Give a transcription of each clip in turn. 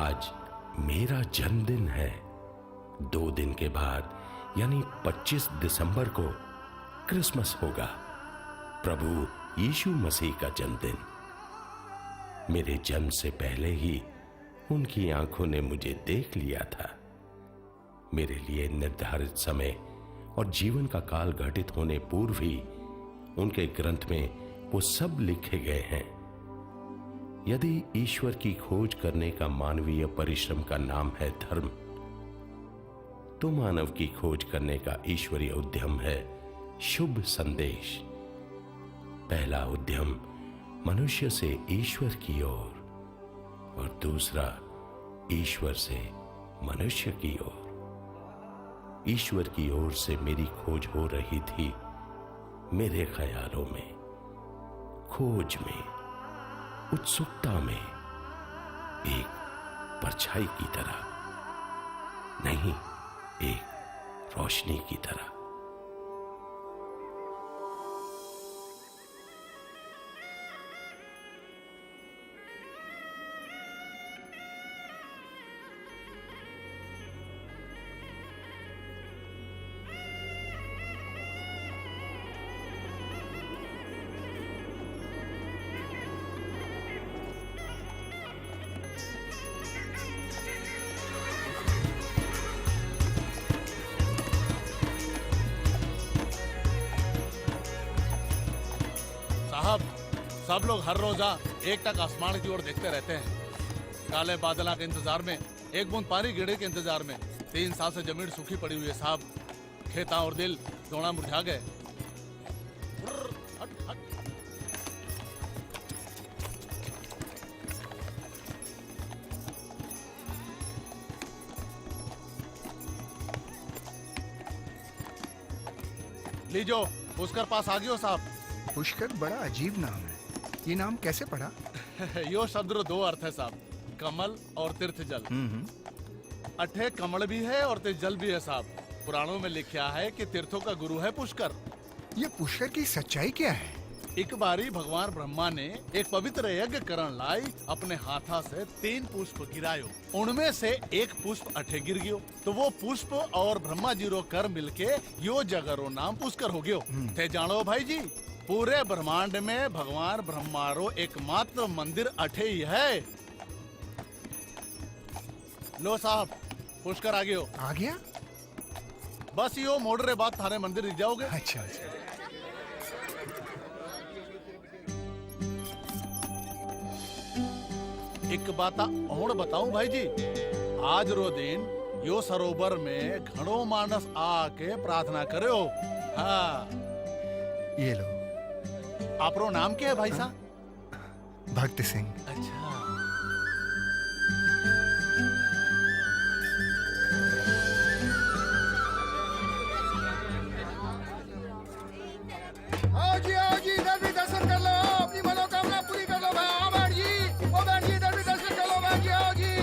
आज मेरा जन्मदिन है। 2 दिन के बाद यानी 25 दिसंबर को क्रिसमस होगा, प्रभु यीशु मसीह का जन्मदिन। मेरे जन्म से पहले ही उनकी आंखों ने मुझे देख लिया था। मेरे लिए निर्धारित समय और जीवन का काल घटित होने पूर्व ही उनके ग्रंथ में वो सब लिखे गए हैं। यदि ईश्वर की खोज करने का मानवीय परिश्रम का नाम है धर्म, तो मानव की खोज करने का ईश्वरीय उद्यम है शुभ संदेश। पहला उद्यम मनुष्य से ईश्वर की ओर और दूसरा ईश्वर से मनुष्य की ओर। ईश्वर की ओर से मेरी खोज हो रही थी मेरे ख्यालों में, खोज में, उत्सुकता में, एक परछाई की तरह नहीं, एक रोशनी की तरह। सब लोग हर रोजा एक टक आसमान की ओर देखते रहते हैं। काले बादलों के इंतजार में, एक बूंद पानी गिरने के इंतजार में। 3 साल से जमीन सूखी पड़ी हुई है साहब। खेता और दिल दोनों मुरझा गए। हट, हट। लीजो, पुष्कर पास आ गयो साहब। पुष्कर बड़ा अजीब नाम है, ये नाम कैसे पढ़ा? यो शब्द रो 2 अर्थ है साहब, कमल और तीर्थ जल। अठे कमल भी है और तीर्थ जल भी है साहब। पुराणों में लिखा है कि तीर्थों का गुरु है पुष्कर। ये पुष्कर की सच्चाई क्या है? एक बारी भगवान ब्रह्मा ने एक पवित्र यज्ञ करण लाई अपने हाथा से 3 पुष्प गिरायो। उनमें से एक पुष्प अठे गिर गयो, तो वो पुष्प और ब्रह्मा जी रो कर मिलके यो जगह रो नाम पुष्कर हो गयो। थे जानो भाई जी, पूरे ब्रह्मांड में भगवान ब्रह्मा रो एकमात्र मंदिर अठे ही है। लो साहब, पुष्कर आ गयो। आ गया? बस यो मोड़ रे बाद थारे मंदिर दिख जाओगे। अच्छा अच्छा। एक बात और बताऊं भाई जी, आज रो दिन यो सरोवर में घणो मानस आके प्रार्थना करो। हाँ, ये लो। आपरो नाम क्या है भाई साहब? भक्त सिंह। अच्छा। आओ जी, इधर भी दर्शन कर लो, अपनी मनोकामना पूरी कर लो। आओ बहन जी, ओ बहन जी, इधर भी दर्शन कर लो। बहन जी आओ जी।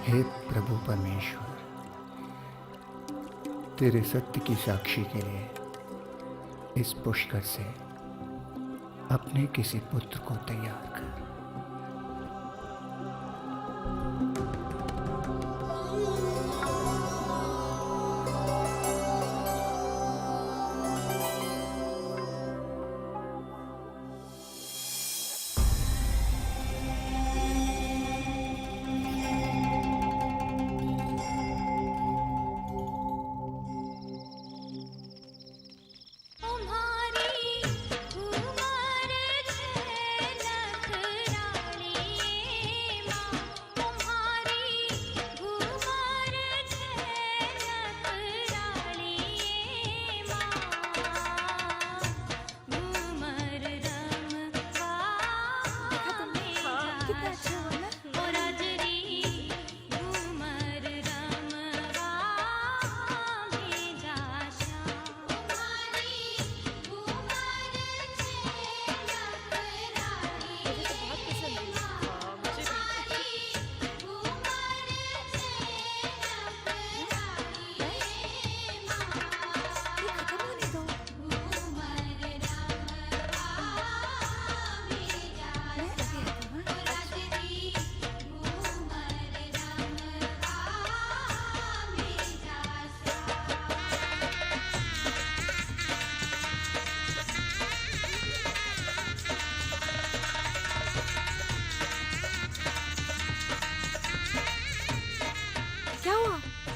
हे प्रभु परमेश्वर, तेरे सत्य की साक्षी के लिए इस पुष्कर से अपने किसी पुत्र को तैयार कर।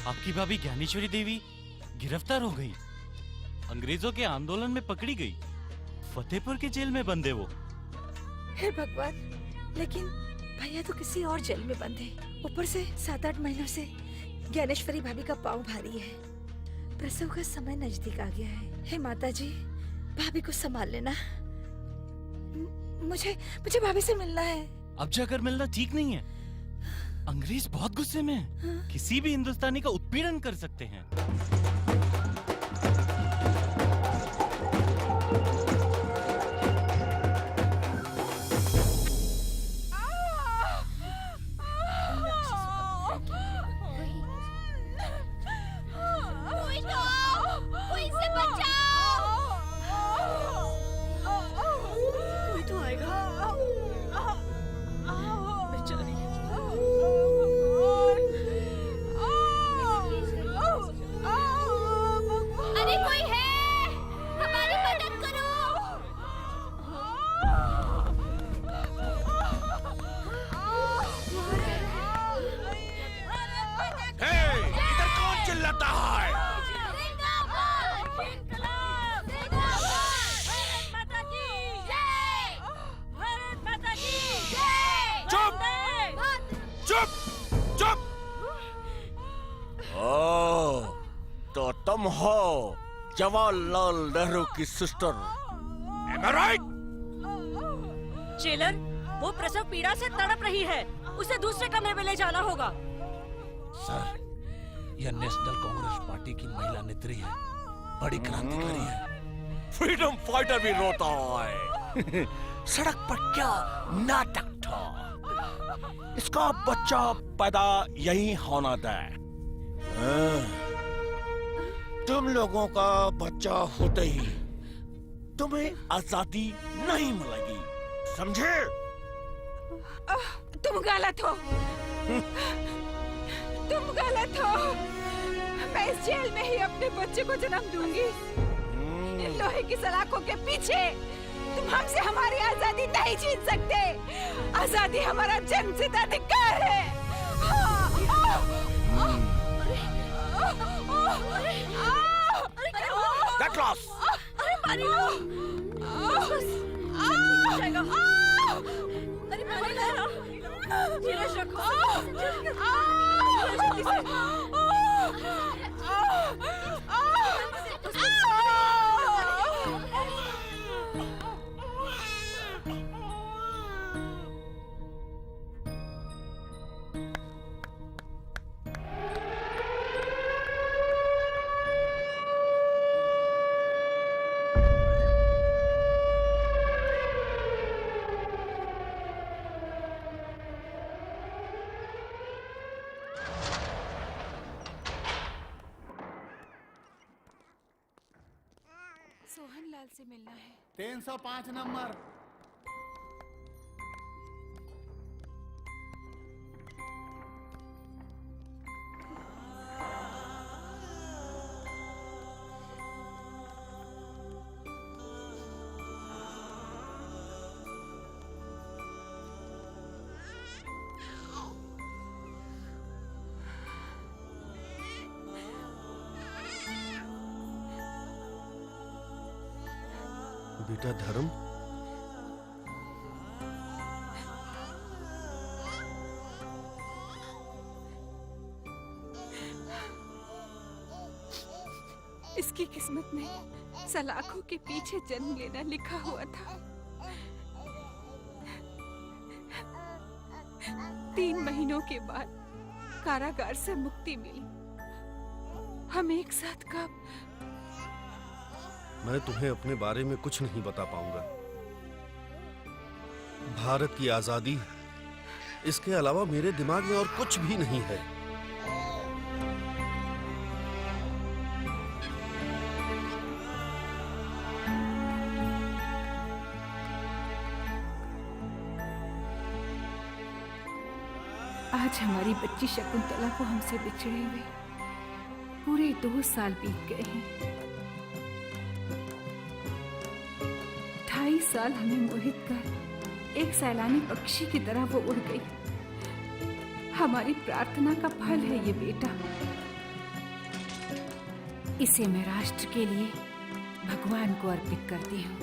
आपकी भाभी ज्ञानेश्वरी देवी गिरफ्तार हो गई, अंग्रेजों के आंदोलन में पकड़ी गई, फतेहपुर के जेल में बंद है वो। हे भगवान, लेकिन भैया तो किसी और जेल में बंद है। ऊपर से 7-8 महीनों से ज्ञानेश्वरी भाभी का पाँव भारी है। प्रसव का समय नजदीक आ गया है। हे माता जी, भाभी को संभाल लेना। मुझे भाभी से मिलना है। अब जाकर मिलना ठीक नहीं है, अंग्रेज बहुत गुस्से में हैं। किसी भी हिंदुस्तानी का उत्पीड़न कर सकते हैं। तुम हो जवाहरलाल नेहरू की sister, am I right? Jailer, वो प्रसव पीड़ा से तड़प रही है, उसे दूसरे कमरे में ले जाना होगा। सर, यह नेशनल कांग्रेस पार्टी की महिला नेत्री है, बड़ी क्रांतिकारी है। फ्रीडम फाइटर भी रोता है। सड़क पर क्या नाटक था। इसका बच्चा पैदा यही होना दे। तुम लोगों का बच्चा होते ही तुम्हें आजादी नहीं मिलेगी, समझे? तुम गलत हो। तुम गलत हो। मैं इस जेल में ही अपने बच्चे को जन्म दूंगी। इन लोहे की सलाखों के पीछे तुम हमसे हमारी आजादी नहीं छीन सकते। आजादी हमारा जन्मसिद्ध अधिकार है। Get lost! अरे मारियो! अरे मारियो! धीरज रखो। जल्दी से। लाल से मिलना है। 305 नंबर। बेटा धर्म, इसकी किस्मत में सलाखों के पीछे जन्म लेना लिखा हुआ था। 3 महीनों के बाद कारागार से मुक्ति मिली। हम एक साथ कब? मैं तुम्हें अपने बारे में कुछ नहीं बता पाऊंगा। भारत की आजादी, इसके अलावा मेरे दिमाग में और कुछ भी नहीं है। आज हमारी बच्ची शकुंतला को हमसे बिछड़े हुए पूरे 2 साल बीत गए हैं। 2.5 साल हमें मोहित कर एक सैलानी पक्षी की तरह वो उड़ गई। हमारी प्रार्थना का फल है ये बेटा। इसे मैं राष्ट्र के लिए भगवान को अर्पित करती हूँ।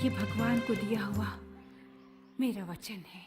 ये भगवान को दिया हुआ मेरा वचन है।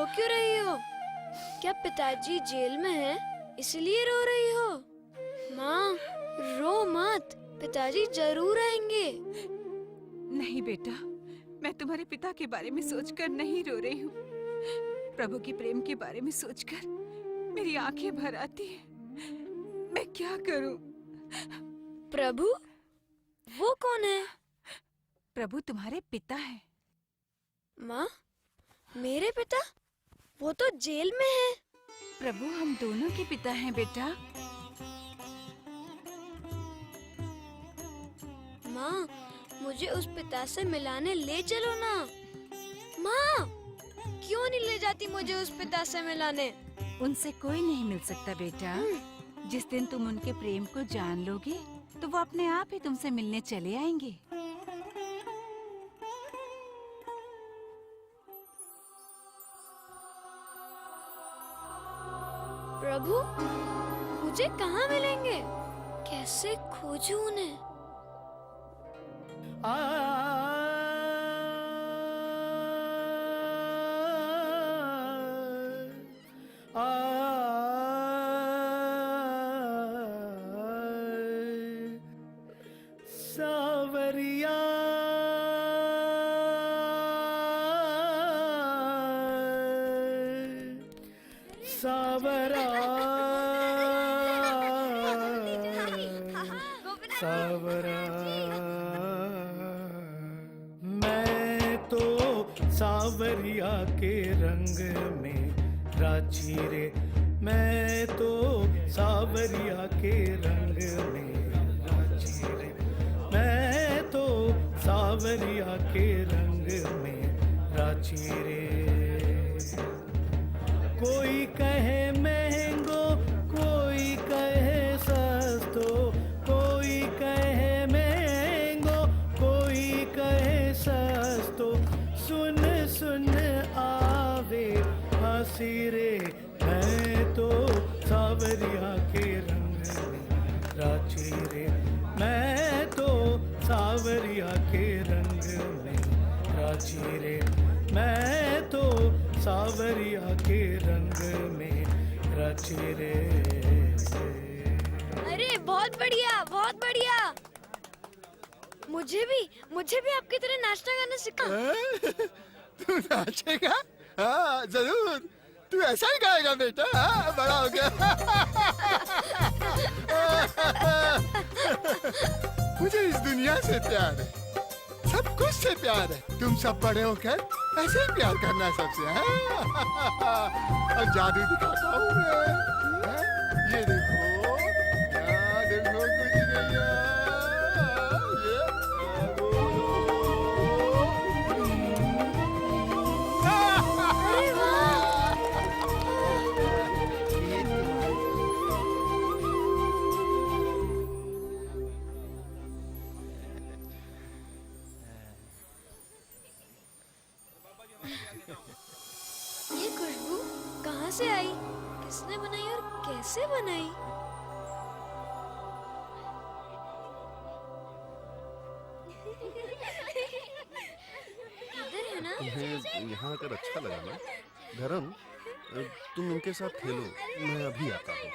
क्यों रही हो? क्या पिताजी जेल में हैं, इसलिए रो रही हो? माँ, रो मत, पिताजी जरूर आएंगे। नहीं बेटा, मैं तुम्हारे पिता के बारे में सोचकर नहीं रो रही हूँ। प्रभु के प्रेम के बारे में सोचकर मेरी आंखें भर आती हैं। मैं क्या करूँ? प्रभु? वो कौन है? प्रभु तुम्हारे पिता हैं। माँ, मेरे पिता? वो तो जेल में है। प्रभु हम दोनों के पिता हैं बेटा। माँ, मुझे उस पिता से मिलाने ले चलो ना। माँ, क्यों नहीं ले जाती मुझे उस पिता से मिलाने? उनसे कोई नहीं मिल सकता बेटा। जिस दिन तुम उनके प्रेम को जान लोगे तो वो अपने आप ही तुमसे मिलने चले आएंगे। प्रभु मुझे कहाँ मिलेंगे? कैसे खोजूं उन्हें? सावरिया सावरा सावरा मैं तो सावरिया के रंग में राजी रे, मैं तो सावरिया के रंग में राजी रे, मैं तो सावरिया के रंग में राजी रे। कोई कहे महंगो, कोई कहे सस्तो, कोई कहे महंगो, कोई कहे सस्तो, सुन सुन आवे हंसी रे। मैं तो सावरिया के रंग में राजी रे, मैं तो सावरिया के रंग में राजी रे, मैं तो सावरिया के रंग में राजी रे। अरे बहुत बढ़िया, बहुत बढ़िया। मुझे भी आपकी तरह नाचना गाना सिखा। तू नाचेगा? हाँ जरूर, तू ऐसा ही गाएगा बेटा। हाँ, बड़ा हो गया। मुझे इस दुनिया से प्यार है, सब कुछ से प्यार है। तुम सब बड़े होकर ऐसे ही प्यार करना सबसे। और जादू दिखाता हूँ मैं। ये देखो, देखो कुछ नहीं है। ये खुशबू कहाँ से आई? किसने बनाई और कैसे बनाई? इधर है ना? तुम्हें यहाँ आकर अच्छा लगा ना? धर्म, तुम इनके साथ खेलो, मैं अभी आता हूँ।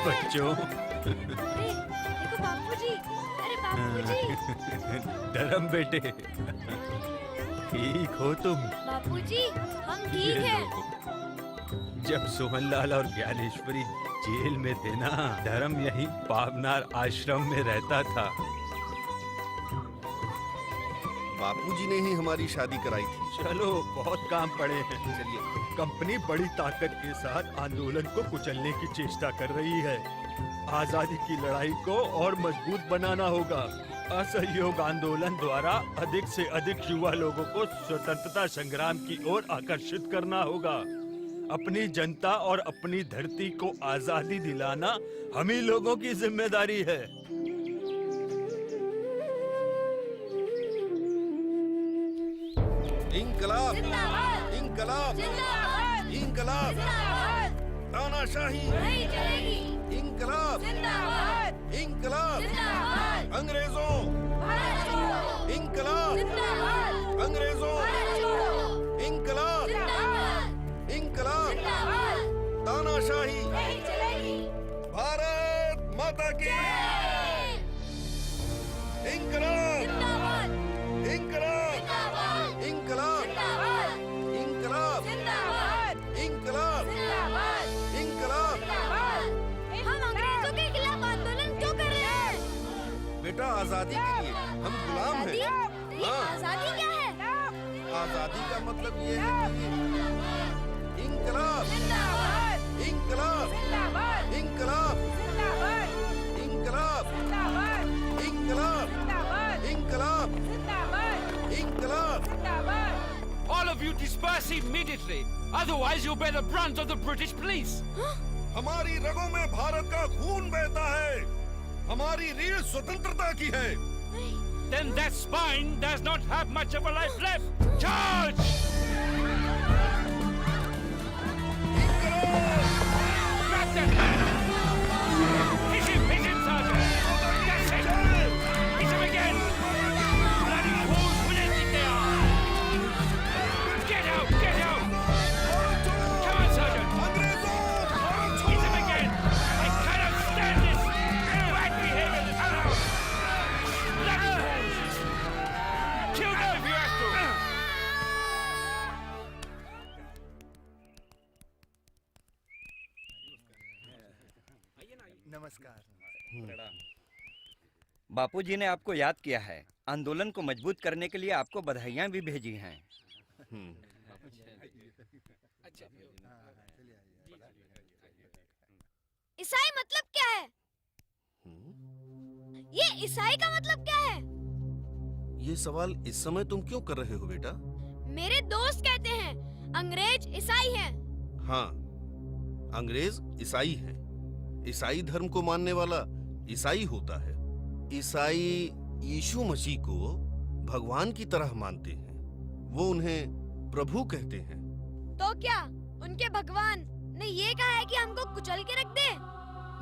बच्चों, अरे देखो बापूजी, अरे बापूजी। धर्म बेटे, ठीक हो तुम? बापूजी हम ठीक हैं। जब सोहनलाल और ज्ञानेश्वरी जेल में थे ना, धर्म यहीं पावनार आश्रम में रहता था। बापूजी ने ही हमारी शादी कराई थी। चलो, बहुत काम पड़े हैं। चलिए। कंपनी बड़ी ताकत के साथ आंदोलन को कुचलने की चेष्टा कर रही है। आजादी की लड़ाई को और मजबूत बनाना होगा। असहयोग आंदोलन द्वारा अधिक से अधिक युवा लोगों को स्वतंत्रता संग्राम की ओर आकर्षित करना होगा। अपनी जनता और अपनी धरती को आजादी दिलाना हम ही लोगों की जिम्मेदारी है। इंकलाब, इंकलाब, इंकलाब, तानाशाही, इंकलाब, इंकलाब, अंग्रेजों, इंकलाब, अंग्रेजों, इंकलाब, इंकलाब, तानाशाही, भारत माता की, इंकलाब, इंकलाब, इंकलाब, इंकलाब, इंकलाब, इंकलाब। हम अंग्रेजों के खिलाफ आंदोलन क्यों कर रहे हैं? बेटा, आजादी के लिए हम गुलाम हैं। ये आजादी क्या है? आजादी का मतलब ये है कि इंकलाब, इंकलाब, इंकलाब, इंकलाब, इंकलाब, इनकलाब इनकलाब इनकलाब All of you disperse immediately. Otherwise you'll bear the brunt of the British police. हमारी रगों में भारत का खून बहता है, हमारी रीढ़ स्वतंत्रता की है। Then that spine does not have much of a life left. Charge! Grab that man! Hit him, Sergeant! That's it! Hit him again! Bloody fools, will it there? Get out! Come on, Sergeant! Hit him again! I cannot stand this! Bad behavior this house! Bloody fools! Kill them if you have to! नमस्कार। बापूजी ने आपको याद किया है। आंदोलन को मजबूत करने के लिए आपको बधाइयाँ भी भेजी हैं। ईसाई मतलब क्या है? ये ईसाई का मतलब क्या है? ये सवाल इस समय तुम क्यों कर रहे हो बेटा? मेरे दोस्त कहते हैं अंग्रेज ईसाई हैं। हाँ, अंग्रेज ईसाई हैं। ईसाई धर्म को मानने वाला ईसाई होता है। ईसाई यीशु मसीह को भगवान की तरह मानते हैं। वो उन्हें प्रभु कहते हैं। तो क्या उनके भगवान ने ये कहा है कि हमको कुचल के रख दे?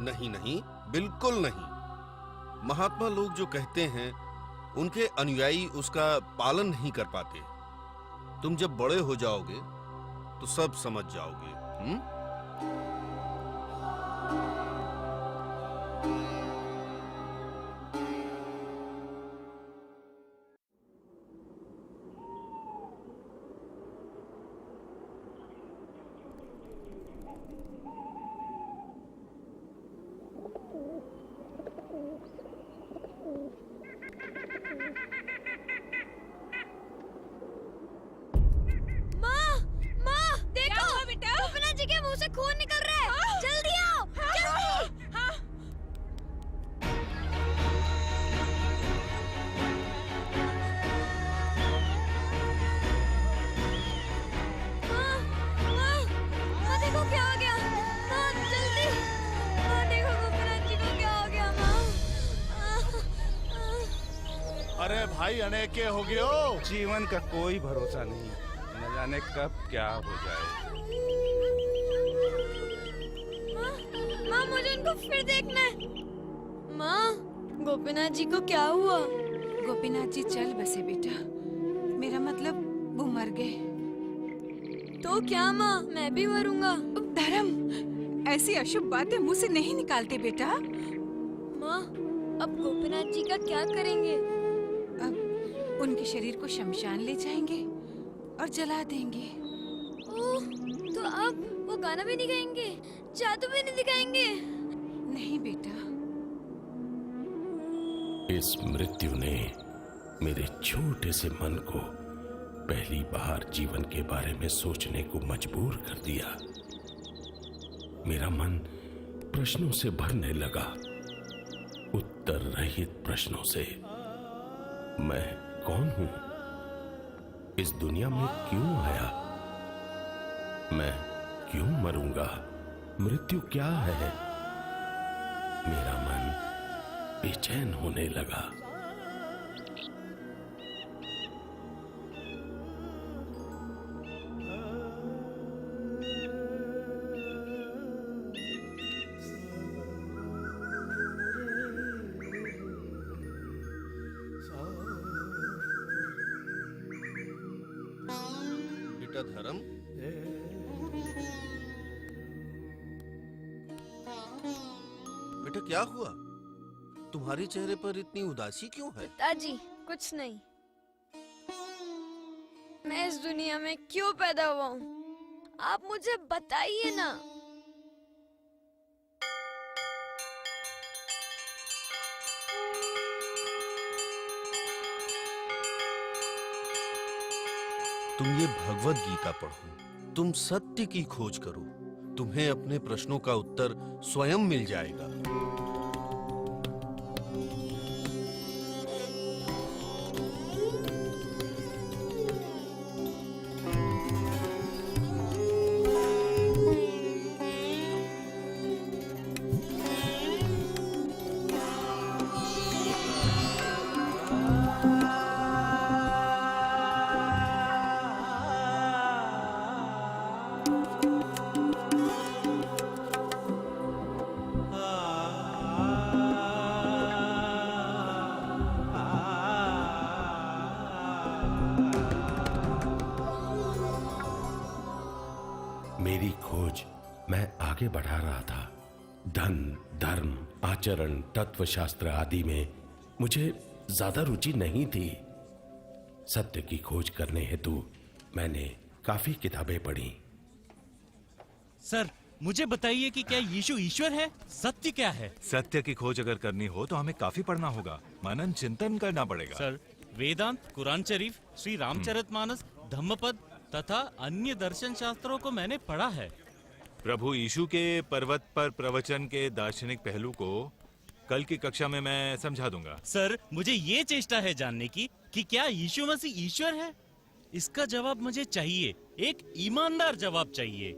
नहीं नहीं, बिल्कुल नहीं। महात्मा लोग जो कहते हैं उनके अनुयायी उसका पालन नहीं कर पाते। तुम जब बड़े हो जाओगे तो सब समझ जाओगे। खून निकल रहा है। जल्दी आओ, जल्दी। माँ देखो क्या हो गया। माँ जल्दी। माँ देखो गोपीनाथ जी को क्या हो गया। माँ अरे भाई अनेके हो गयो। जीवन का कोई भरोसा नहीं, न जाने कब क्या हो जाए। माँ मुझे उनको फिर देखना है। माँ गोपीनाथ जी को क्या हुआ? गोपीनाथ जी चल बसे बेटा, मेरा मतलब वो मर गए। तो क्या माँ, मैं भी मरूंगा? धर्म, ऐसी अशुभ बातें मुंह से नहीं निकालते बेटा। माँ अब गोपीनाथ जी का क्या करेंगे? अब उनके शरीर को शमशान ले जाएंगे और जला देंगे। ओह, तो अब वो गाना भी नहीं गाएंगे, जादू भी नहीं दिखाएंगे? नहीं बेटा। इस मृत्यु ने मेरे छोटे से मन को पहली बार जीवन के बारे में सोचने को मजबूर कर दिया। मेरा मन प्रश्नों से भरने लगा, उत्तर रहित प्रश्नों से। मैं कौन हूं? इस दुनिया में क्यों आया? मैं क्यों मरूंगा? मृत्यु क्या है? मेरा मन बेचैन होने लगा। बेटा धर्म, बेटा क्या हुआ? तुम्हारे चेहरे पर इतनी उदासी क्यों है? पिताजी कुछ नहीं। मैं इस दुनिया में क्यों पैदा हुआ हूँ, आप मुझे बताइए ना। तुम ये भगवत गीता पढ़ो, तुम सत्य की खोज करो, तुम्हें अपने प्रश्नों का उत्तर स्वयं मिल जाएगा। मेरी खोज मैं आगे बढ़ा रहा था। धन, धर्म, आचरण, तत्वशास्त्र आदि में मुझे ज्यादा रुचि नहीं थी। सत्य की खोज करने हेतु मैंने काफी किताबें पढ़ी। सर, मुझे बताइए कि क्या यीशु ईश्वर है? सत्य क्या है? सत्य की खोज अगर करनी हो तो हमें काफी पढ़ना होगा, मनन चिंतन करना पड़ेगा। सर, वेदांत, कुरान शरीफ, श्री रामचरितमानस, धम्मपद तथा अन्य दर्शन शास्त्रों को मैंने पढ़ा है। प्रभु यीशु के पर्वत पर प्रवचन के दार्शनिक पहलू को कल की कक्षा में मैं समझा दूंगा। सर, मुझे ये चेष्टा है जानने की कि क्या यीशु मसीह ईश्वर है? इसका जवाब मुझे चाहिए, एक ईमानदार जवाब चाहिए।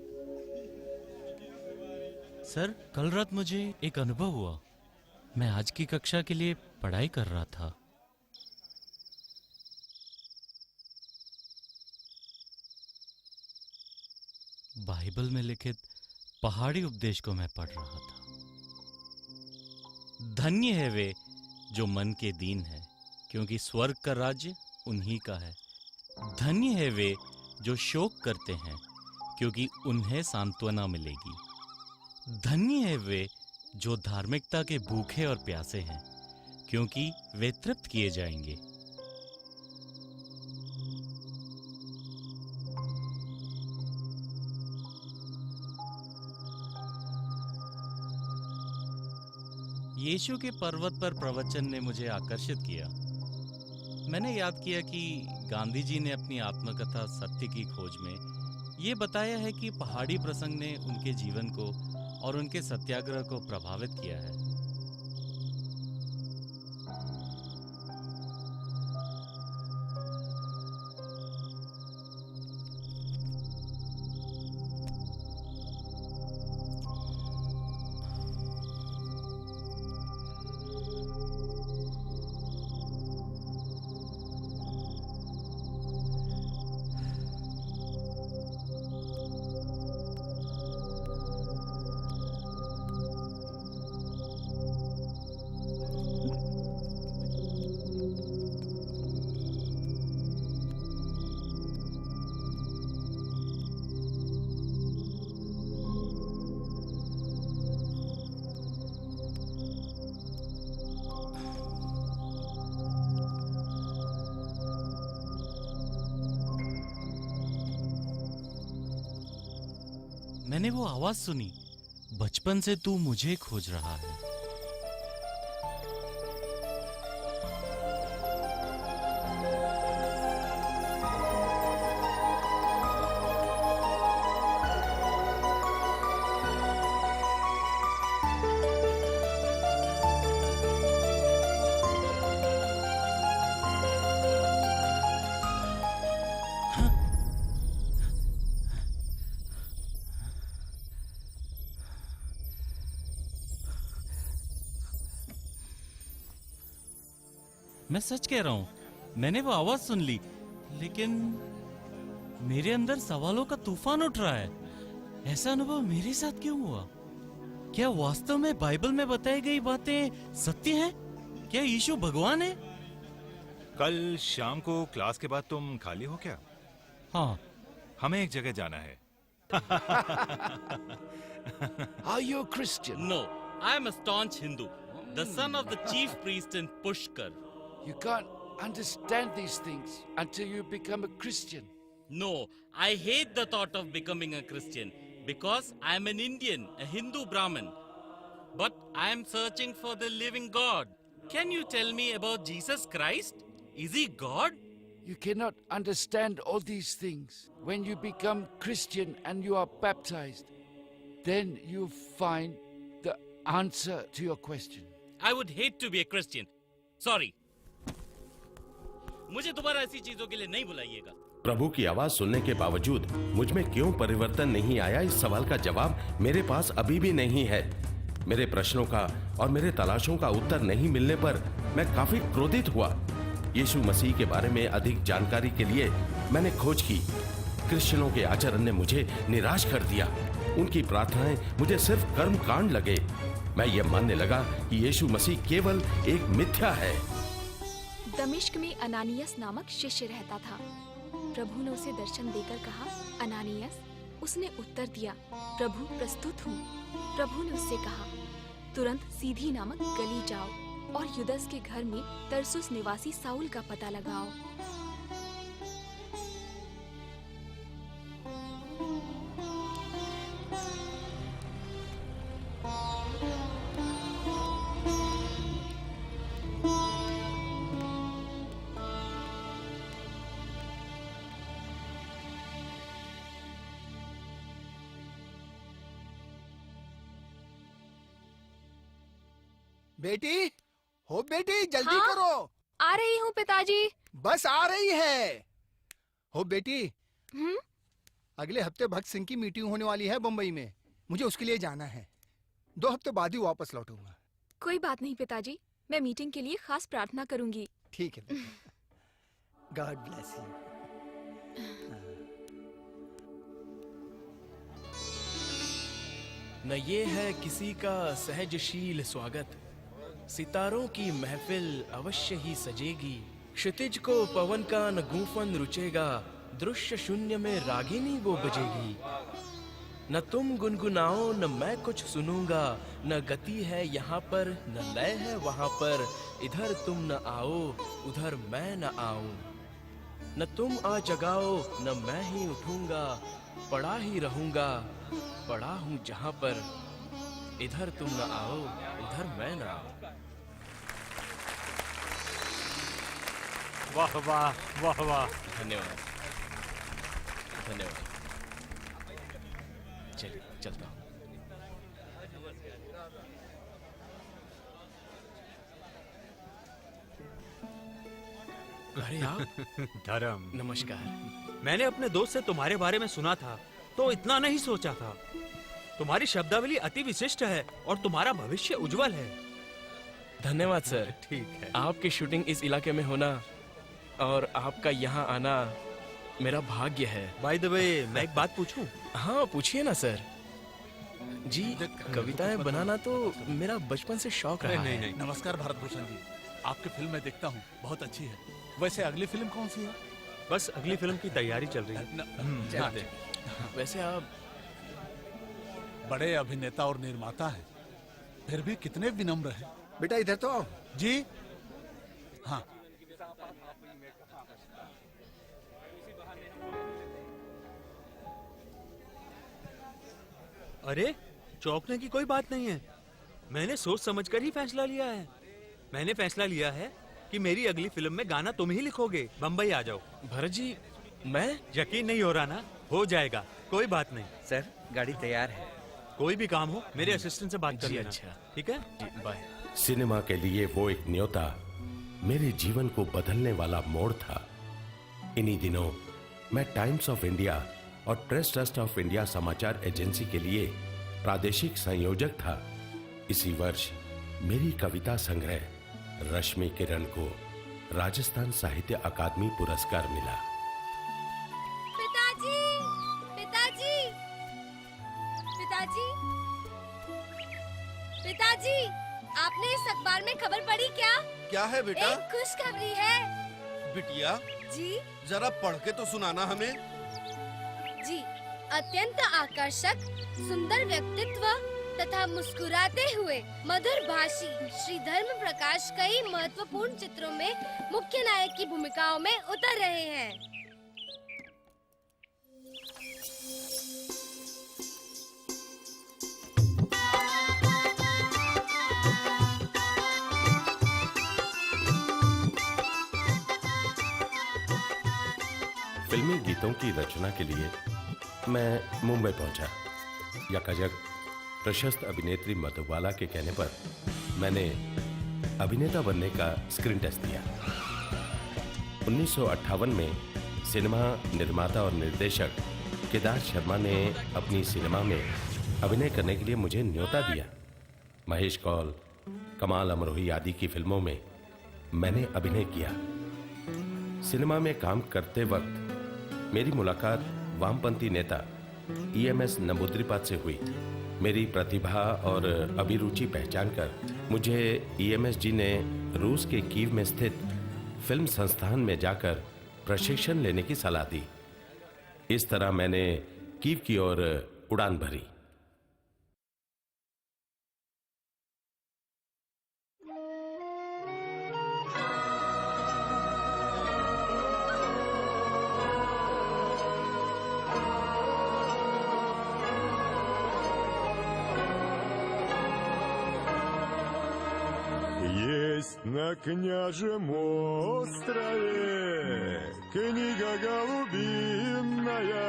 सर, कल रात मुझे एक अनुभव हुआ। मैं आज की कक्षा के लिए पढ़ाई कर रहा था। बाइबल में लिखित पहाड़ी उपदेश को मैं पढ़ रहा था। धन्य है वे जो मन के दीन है, क्योंकि स्वर्ग का राज्य उन्हीं का है। धन्य है वे जो शोक करते हैं, क्योंकि उन्हें सांत्वना मिलेगी। धन्य है वे जो धार्मिकता के भूखे और प्यासे हैं, क्योंकि वे तृप्त किए जाएंगे। यीशु के पर्वत पर प्रवचन ने मुझे आकर्षित किया। मैंने याद किया कि गांधी जी ने अपनी आत्मकथा सत्य की खोज में ये बताया है कि पहाड़ी प्रसंग ने उनके जीवन को और उनके सत्याग्रह को प्रभावित किया है। मैंने वो आवाज सुनी, बचपन से तू मुझे खोज रहा है। मैं सच कह रहा हूं, मैंने वो आवाज सुन ली, लेकिन मेरे अंदर सवालों का तूफान उठ रहा है। ऐसा अनुभव मेरे साथ क्यों हुआ? क्या वास्तव में बाइबल में बताई गई बातें सत्य हैं? क्या यीशु भगवान है? कल शाम को क्लास के बाद तुम खाली हो क्या? हाँ। हमें एक जगह जाना है। Are you a Christian? No, I am a staunch Hindu, the son of the chief priest in Pushkar. You can't understand these things until you become a Christian. No, I hate the thought of becoming a Christian because I am an Indian, a Hindu Brahmin. But I am searching for the living God. Can you tell me about Jesus Christ? Is he God? You cannot understand all these things. When you become Christian and you are baptized, then you find the answer to your question. I would hate to be a Christian. Sorry. मुझे दोबारा ऐसी चीजों के लिए नहीं बुलाइएगा। प्रभु की आवाज सुनने के बावजूद मुझ में क्यों परिवर्तन नहीं आया, इस सवाल का जवाब मेरे पास अभी भी नहीं है। मेरे प्रश्नों का और मेरे तलाशों का उत्तर नहीं मिलने पर मैं काफी क्रोधित हुआ। यीशु मसीह के बारे में अधिक जानकारी के लिए मैंने खोज की। क्रिश्चियनों के आचरण ने मुझे निराश कर दिया। उनकी प्रार्थनाएं मुझे सिर्फ कर्म कांड लगे। मैं ये मानने लगा कि यीशु मसीह केवल एक मिथ्या है। दमिश्क में अनानियस नामक शिष्य रहता था। प्रभु ने उसे दर्शन देकर कहा, अनानियस, उसने उत्तर दिया, प्रभु प्रस्तुत हूँ। प्रभु ने उससे कहा, तुरंत सीधी नामक गली जाओ और युदस के घर में तरसुस निवासी साउल का पता लगाओ। बेटी, हो बेटी, जल्दी हाँ? करो। आ रही हूँ पिताजी। बस आ रही है। हो बेटी, हम्म? अगले हफ्ते भक्त सिंह की मीटिंग होने वाली है बम्बई में। मुझे उसके लिए जाना है। 2 हफ्ते बाद ही वापस लौटूंगा। कोई बात नहीं पिताजी, मैं मीटिंग के लिए खास प्रार्थना करूंगी। ठीक है। God bless you. न ये है किसी का सहजशील स्वागत, सितारों की महफिल अवश्य ही सजेगी। क्षितिज को पवन का न गूंफन रुचेगा, दृश्य शून्य में रागिनी वो बजेगी। न तुम गुनगुनाओ न मैं कुछ सुनूंगा, न गति है यहाँ पर न लय है वहाँ पर। इधर तुम न आओ उधर मैं न आऊं, न तुम आ जगाओ न मैं ही उठूंगा। पड़ा ही रहूंगा, पड़ा हूँ जहाँ पर। इधर तुम न आओ उधर मैं न आऊं। वाह वाह वाह वाह। धन्यवाद धन्यवाद। चलिए चलता हूँ। अरे आप। धर्म, नमस्कार। मैंने अपने दोस्त से तुम्हारे बारे में सुना था तो इतना नहीं सोचा था। तुम्हारी शब्दावली अति विशिष्ट है और तुम्हारा भविष्य उज्जवल है। धन्यवाद सर। ठीक है। आपकी शूटिंग इस इलाके में होना और आपका यहाँ आना मेरा भाग्य है। बाय द वे, मैं एक बात पूछूं? हाँ पूछिए ना सर जी। कविताएं बनाना तो मेरा बचपन से शौक रहा है। नमस्कार भारत भूषण जी, आपकी फिल्म मैं देखता हूँ, बहुत अच्छी है। वैसे अगली फिल्म कौन सी है? बस अगली फिल्म की तैयारी चल रही है। वैसे आप बड़े अभिनेता और निर्माता हैं, फिर भी कितने विनम्र हैं। बेटा इधर तो आओ। जी हाँ। अरे चौंकने की कोई बात नहीं है। मैंने सोच समझकर ही फैसला लिया है। मैंने फैसला लिया है कि मेरी अगली फिल्म में गाना तुम ही लिखोगे। बम्बई आ जाओ। भरत जी, मैं? यकीन नहीं हो रहा ना? हो जाएगा, कोई बात नहीं। सर गाड़ी तैयार है। कोई भी काम हो मेरे असिस्टेंट से बात कर लेना। अच्छा ठीक है जी, बाय। सिनेमा के लिए वो एक न्योता मेरे जीवन को बदलने वाला मोड़ था। इन्हीं दिनों मैं टाइम्स ऑफ इंडिया और प्रेस ट्रस्ट ऑफ इंडिया समाचार एजेंसी के लिए प्रादेशिक संयोजक था। इसी वर्ष मेरी कविता संग्रह रश्मि किरण को राजस्थान साहित्य अकादमी पुरस्कार मिला। पिताजी, पिताजी, पिताजी, पिताजी, आपने इस अखबार में खबर पढ़ी क्या? क्या है बेटा? एक खुशखबरी है। बिटिया जी जरा पढ़ के तो सुनाना हमें। जी, अत्यंत आकर्षक, सुंदर व्यक्तित्व तथा मुस्कुराते हुए मधुर भाषी श्री धर्म प्रकाश कई महत्वपूर्ण चित्रों में मुख्य नायक की भूमिकाओं में उतर रहे हैं। फिल्मी गीतों की रचना के लिए मैं मुंबई पहुंचा। यकाजक प्रशस्त अभिनेत्री मधुबाला के कहने पर मैंने अभिनेता बनने का स्क्रीन टेस्ट दिया। 1958 में सिनेमा निर्माता और निर्देशक केदार शर्मा ने अपनी सिनेमा में अभिनय करने के लिए मुझे न्योता दिया। महेश कौल, कमाल अमरोही आदि की फिल्मों में मैंने अभिनय किया। सिनेमा में काम करते वक्त मेरी मुलाकात वामपंथी नेता ईएमएस नंबूद्रिपाद से हुई। मेरी प्रतिभा और अभिरुचि पहचानकर मुझे ईएमएस जी ने रूस के कीव में स्थित फिल्म संस्थान में जाकर प्रशिक्षण लेने की सलाह दी। इस तरह मैंने कीव की ओर उड़ान भरी। Есть на княжем острове книга голубиная,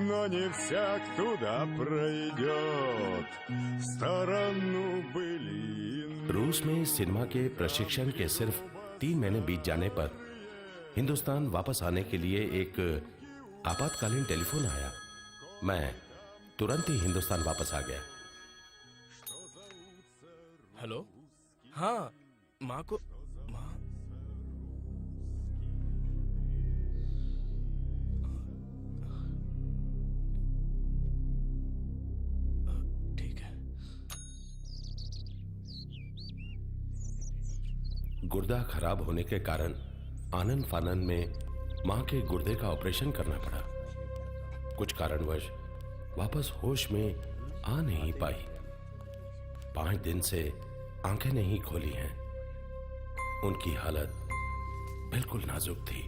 но не всяк туда пройдет в сторону былин। रूस में सिनेमा के प्रशिक्षण के सिर्फ 3 महीने बीत जाने पर हिंदुस्तान वापस आने के लिए एक आपातकालीन टेलीफोन आया। मैं तुरंत ही हिंदुस्तान वापस आ गया। हेलो, हाँ, माँ को माँ ठीक है। गुर्दा खराब होने के कारण आनन फानन में मां के गुर्दे का ऑपरेशन करना पड़ा। कुछ कारणवश वापस होश में आ नहीं पाई। 5 दिन से आंखें नहीं खोली हैं। उनकी हालत बिल्कुल नाजुक थी।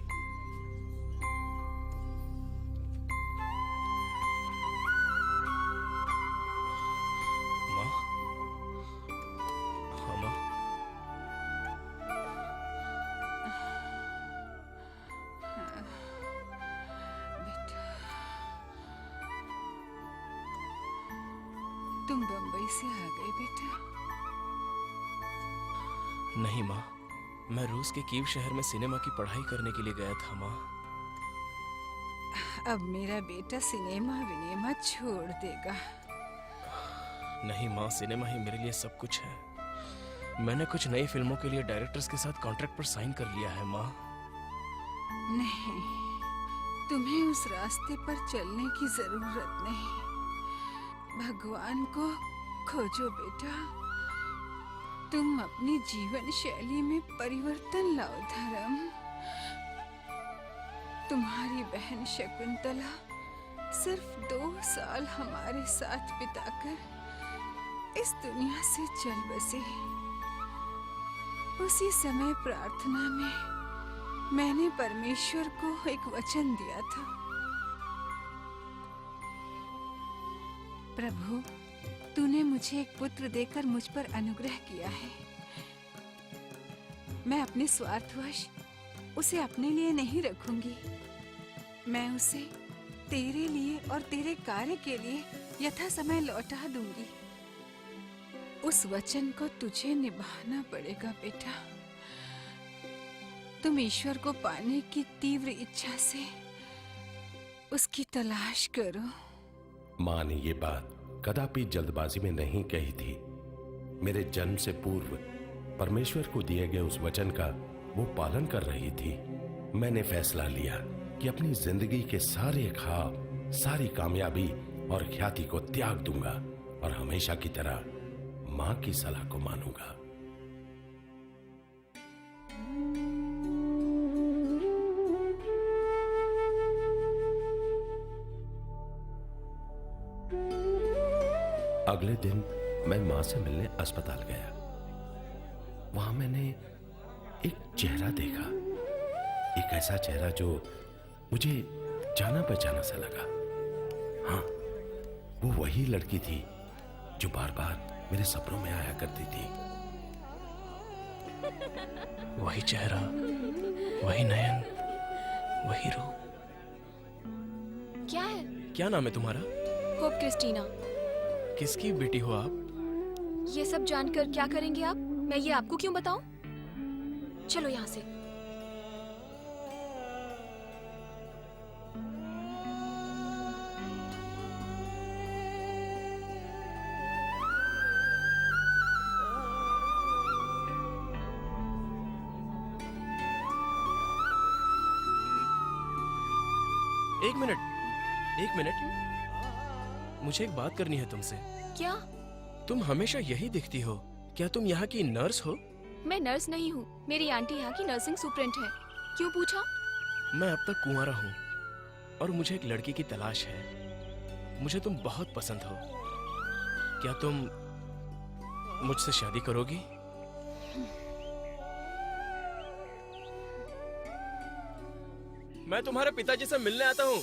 माँ, हाँ माँ, तुम बंबई से आ गए बेटा? नहीं माँ, मैं रूस के कीव शहर में सिनेमा की पढ़ाई करने के लिए गया था माँ। अब मेरा बेटा सिनेमा विनेमा छोड़ देगा। नहीं माँ, सिनेमा ही मेरे लिए सब कुछ है। मैंने कुछ नई फिल्मों के लिए डायरेक्टर्स के साथ कॉन्ट्रैक्ट पर साइन कर लिया है माँ। नहीं, तुम्हें उस रास्ते पर चलने की जरूरत नहीं। भगवान को खोजो बेटा। तुम अपनी जीवन शैली में परिवर्तन लाओ धर्म। तुम्हारी बहन शकुंतला सिर्फ 2 साल हमारे साथ बिताकर इस दुनिया से चल बसी। उसी समय प्रार्थना में मैंने परमेश्वर को एक वचन दिया था, प्रभु, तूने मुझे एक पुत्र देकर मुझ पर अनुग्रह किया है। मैं अपने स्वार्थवश उसे अपने लिए नहीं रखूंगी। मैं उसे तेरे लिए और तेरे कार्य के लिए यथा समय लौटा दूंगी। उस वचन को तुझे निभाना पड़ेगा बेटा। तुम ईश्वर को पाने की तीव्र इच्छा से उसकी तलाश करो। मां ने ये बात कदापि जल्दबाजी में नहीं कही थी। मेरे जन्म से पूर्व परमेश्वर को दिए गए उस वचन का वो पालन कर रही थी। मैंने फैसला लिया कि अपनी जिंदगी के सारे ख्वाब, सारी कामयाबी और ख्याति को त्याग दूंगा और हमेशा की तरह मां की सलाह को मानूंगा। अगले दिन मैं मां से मिलने अस्पताल गया। वहां मैंने एक चेहरा देखा, एक ऐसा चेहरा जो मुझे जाना पहचाना सा लगा। हाँ, वो वही लड़की थी जो बार बार मेरे सपनों में आया करती थी। वही चेहरा, वही नयन, वही रूप। क्या है? क्या नाम है तुम्हारा? Hope Christina. किसकी बेटी हो आप? ये सब जानकर क्या करेंगे आप? मैं ये आपको क्यों बताऊं? चलो यहाँ से। एक मिनट, मुझे एक बात करनी है तुमसे। क्या? तुम हमेशा यही दिखती हो। क्या तुम यहाँ की नर्स हो? मैं नर्स नहीं हूँ। मेरी आंटी यहाँ की नर्सिंग सुपरेंट है। क्यों पूछा? मैं अब तक कुंवारा हूँ और मुझे एक लड़की की तलाश है। मुझे तुम बहुत पसंद हो। क्या तुम मुझसे शादी करोगी? मैं तुम्हारे पिताजी से मिलने आता हूँ।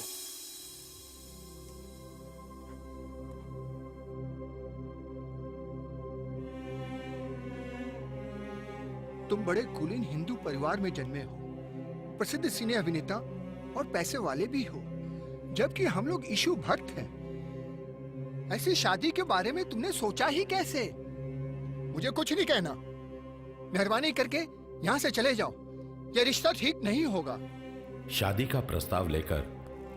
तुम बड़े कुलीन हिंदू परिवार में जन्मे हो, प्रसिद्ध सिने अभिनेता और पैसे वाले भी हो, जबकि हम लोग यीशु भक्त हैं। ऐसी शादी के बारे में तुमने सोचा ही कैसे? मुझे कुछ नहीं कहना। मेहरबानी करके यहाँ से चले जाओ। ये रिश्ता ठीक नहीं होगा। शादी का प्रस्ताव लेकर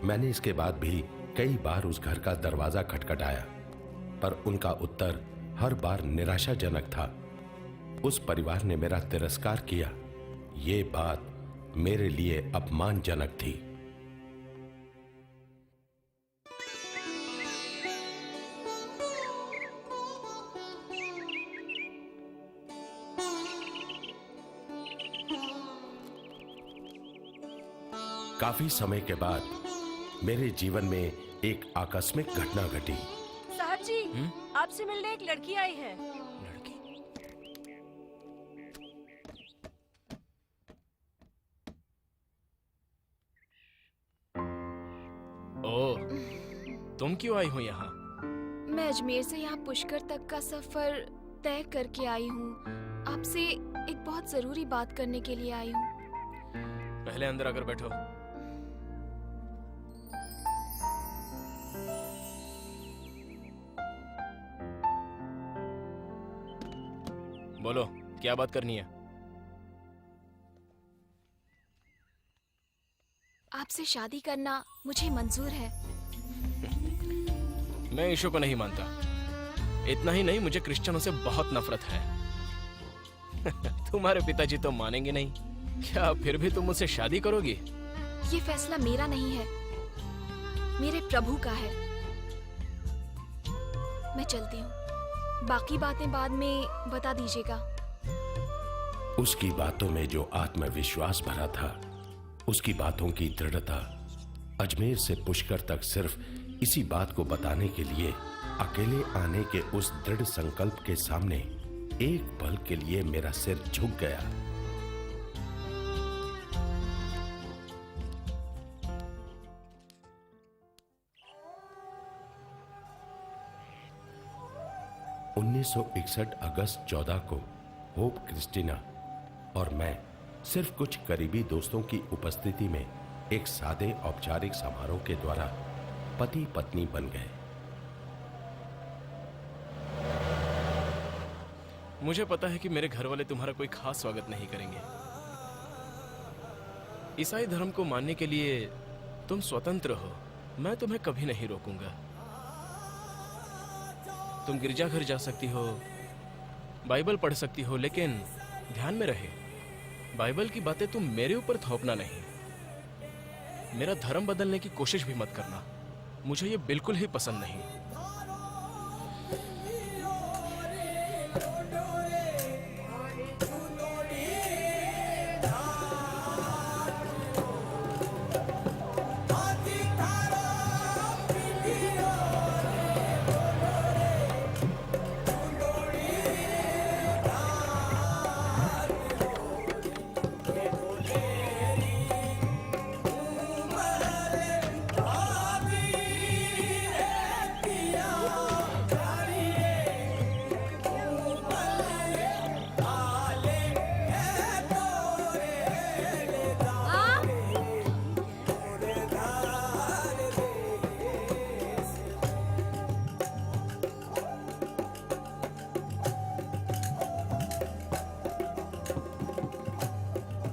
मैंने इसके बाद भी कई बार उस घर का दरवाजा खटखटाया, पर उनका उत्तर हर बार निराशाजनक था। उस परिवार ने मेरा तिरस्कार किया। ये बात मेरे लिए अपमानजनक थी। काफी समय के बाद मेरे जीवन में एक आकस्मिक घटना घटी। साहब जी, आपसे मिलने एक लड़की आई है। ओह, तुम क्यों आई हो यहाँ? मैं अजमेर से यहाँ पुष्कर तक का सफर तय करके आई हूँ। आपसे एक बहुत जरूरी बात करने के लिए आई हूँ। पहले अंदर आकर बैठो। बोलो, क्या बात करनी है? आपसे शादी करना मुझे मंजूर है। मैं यीशु को नहीं मानता। इतना ही नहीं, मुझे क्रिश्चियनों से बहुत नफरत है। तुम्हारे पिताजी तो मानेंगे नहीं। क्या फिर भी तुम मुझसे शादी करोगी? ये फैसला मेरा नहीं है, मेरे प्रभु का है। मैं चलती हूँ। बाकी बातें बाद में बता दीजिएगा। उसकी बातों में जो आत्मविश्वास भरा था, उसकी बातों की दृढ़ता, अजमेर से पुष्कर तक सिर्फ इसी बात को बताने के लिए अकेले आने के उस दृढ़ संकल्प के सामने एक पल के लिए मेरा सिर झुक गया। अगस्त 14 को होप क्रिस्टीना और मैं सिर्फ कुछ करीबी दोस्तों की उपस्थिति में एक सादे औपचारिक समारोह के द्वारा पति पत्नी बन गए। मुझे पता है कि मेरे घर वाले तुम्हारा कोई खास स्वागत नहीं करेंगे। ईसाई धर्म को मानने के लिए तुम स्वतंत्र हो। मैं तुम्हें कभी नहीं रोकूंगा। तुम गिरजाघर जा सकती हो, बाइबल पढ़ सकती हो, लेकिन ध्यान में रहे, बाइबल की बातें तुम मेरे ऊपर थोपना नहीं। मेरा धर्म बदलने की कोशिश भी मत करना। मुझे ये बिल्कुल ही पसंद नहीं।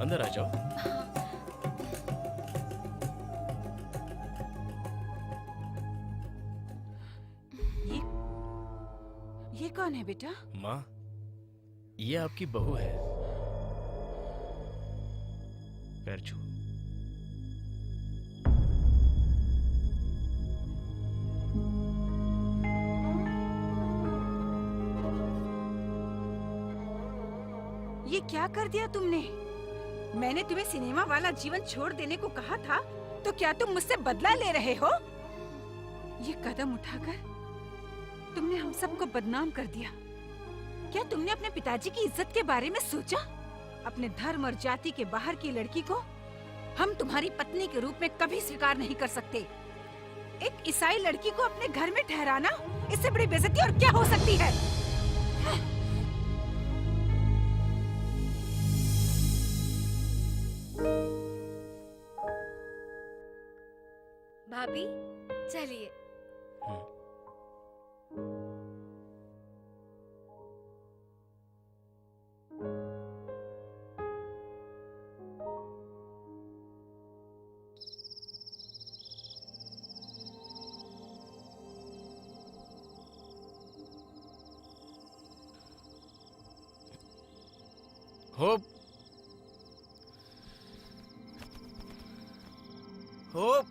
अंदर आ जाओ। ये कौन है बेटा? माँ, ये आपकी बहू है। पैर छू। ये क्या कर दिया तुमने? मैंने तुम्हें सिनेमा वाला जीवन छोड़ देने को कहा था, तो क्या तुम मुझसे बदला ले रहे हो? ये कदम उठाकर तुमने हम सबको बदनाम कर दिया। क्या तुमने अपने पिताजी की इज्जत के बारे में सोचा? अपने धर्म और जाति के बाहर की लड़की को हम तुम्हारी पत्नी के रूप में कभी स्वीकार नहीं कर सकते। एक ईसाई लड़की को अपने घर में ठहराना, इससे बड़ी बेइज्जती और क्या हो सकती है? भाभी चलिए। होप होप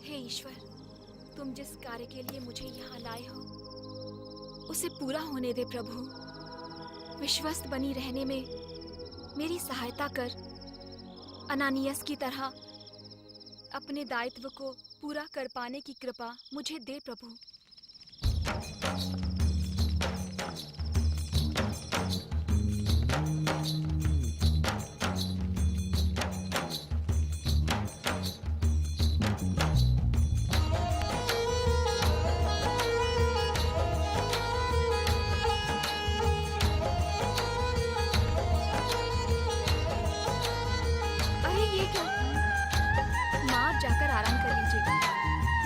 हे ईश्वर, तुम जिस कार्य के लिए मुझे यहाँ लाए हो उसे पूरा होने दे प्रभु। विश्वस्त बनी रहने में मेरी सहायता कर। अनानियस की तरह अपने दायित्व को पूरा कर पाने की कृपा मुझे दे प्रभु। अरे ये क्या? माँ आप जाकर आराम कर लीजिए,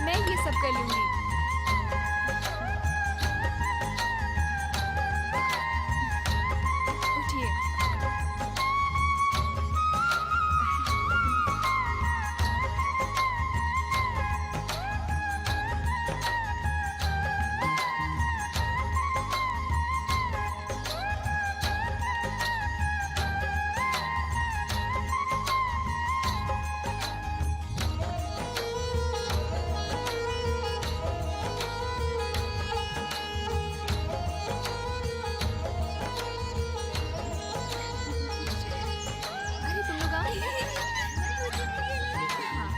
मैं ये सब कर लूंगी। उठिए। अरे तुम लोग आओ। हाँ।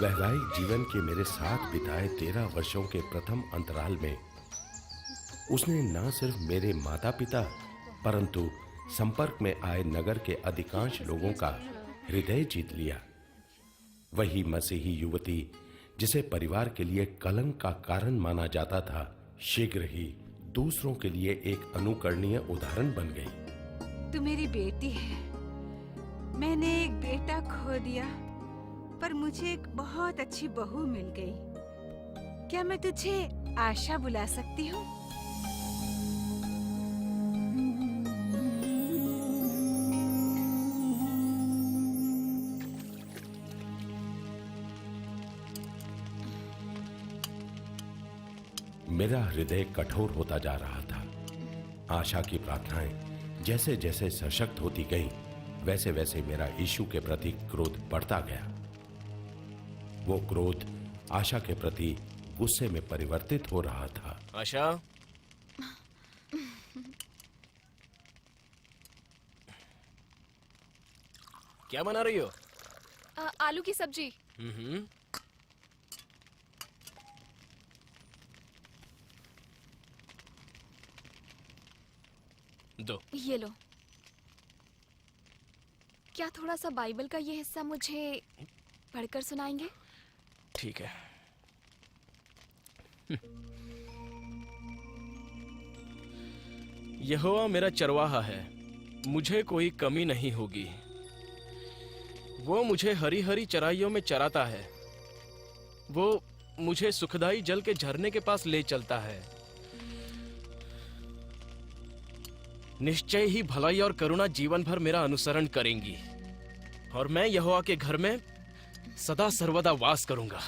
वैवाहिक जीवन के मेरे साथ बिताए 13 वर्षों के प्रथम अंतराल में उसने न सिर्फ मेरे माता पिता परंतु संपर्क में आए नगर के अधिकांश लोगों का हृदय जीत लिया। वही मसीही युवती जिसे परिवार के लिए कलंक का कारण माना जाता था, शीघ्र ही दूसरों के लिए एक अनुकरणीय उदाहरण बन गई। तू मेरी बेटी है। मैंने एक बेटा खो दिया, पर मुझे एक बहुत अच्छी बहू मिल गई। क्या मैं तुझे आशा बुला सकती हूँ? मेरा हृदय कठोर होता जा रहा था। आशा की प्रार्थनाएं जैसे जैसे सशक्त होती गईं, वैसे वैसे मेरा यीशु के प्रति क्रोध बढ़ता गया। वो क्रोध आशा के प्रति गुस्से में परिवर्तित हो रहा था। आशा, क्या बना रही हो? आलू की सब्जी। दो। ये लो। क्या थोड़ा सा बाइबल का ये हिस्सा मुझे पढ़कर सुनाएंगे? ठीक है। यहोवा मेरा चरवाहा है, मुझे कोई कमी नहीं होगी। वो मुझे हरी हरी चराइयों में चराता है। वो मुझे सुखदाई जल के झरने के पास ले चलता है। निश्चय ही भलाई और करुणा जीवन भर मेरा अनुसरण करेंगी, और मैं यहोवा के घर में सदा सर्वदा वास करूंगा।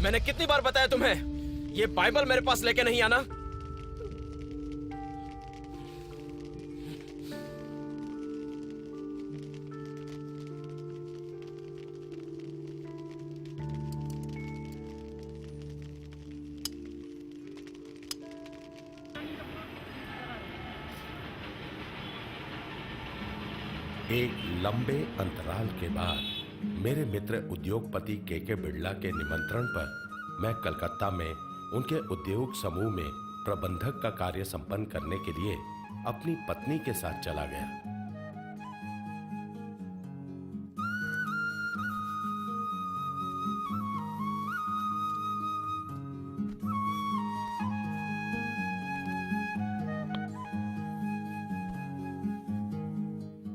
मैंने कितनी बार बताया तुम्हें, ये बाइबल मेरे पास लेके नहीं आना। एक लंबे अंतराल के बाद मेरे मित्र उद्योगपति के बिड़ला के निमंत्रण पर मैं कलकत्ता में उनके उद्योग समूह में प्रबंधक का कार्य संपन्न करने के लिए अपनी पत्नी के साथ चला गया।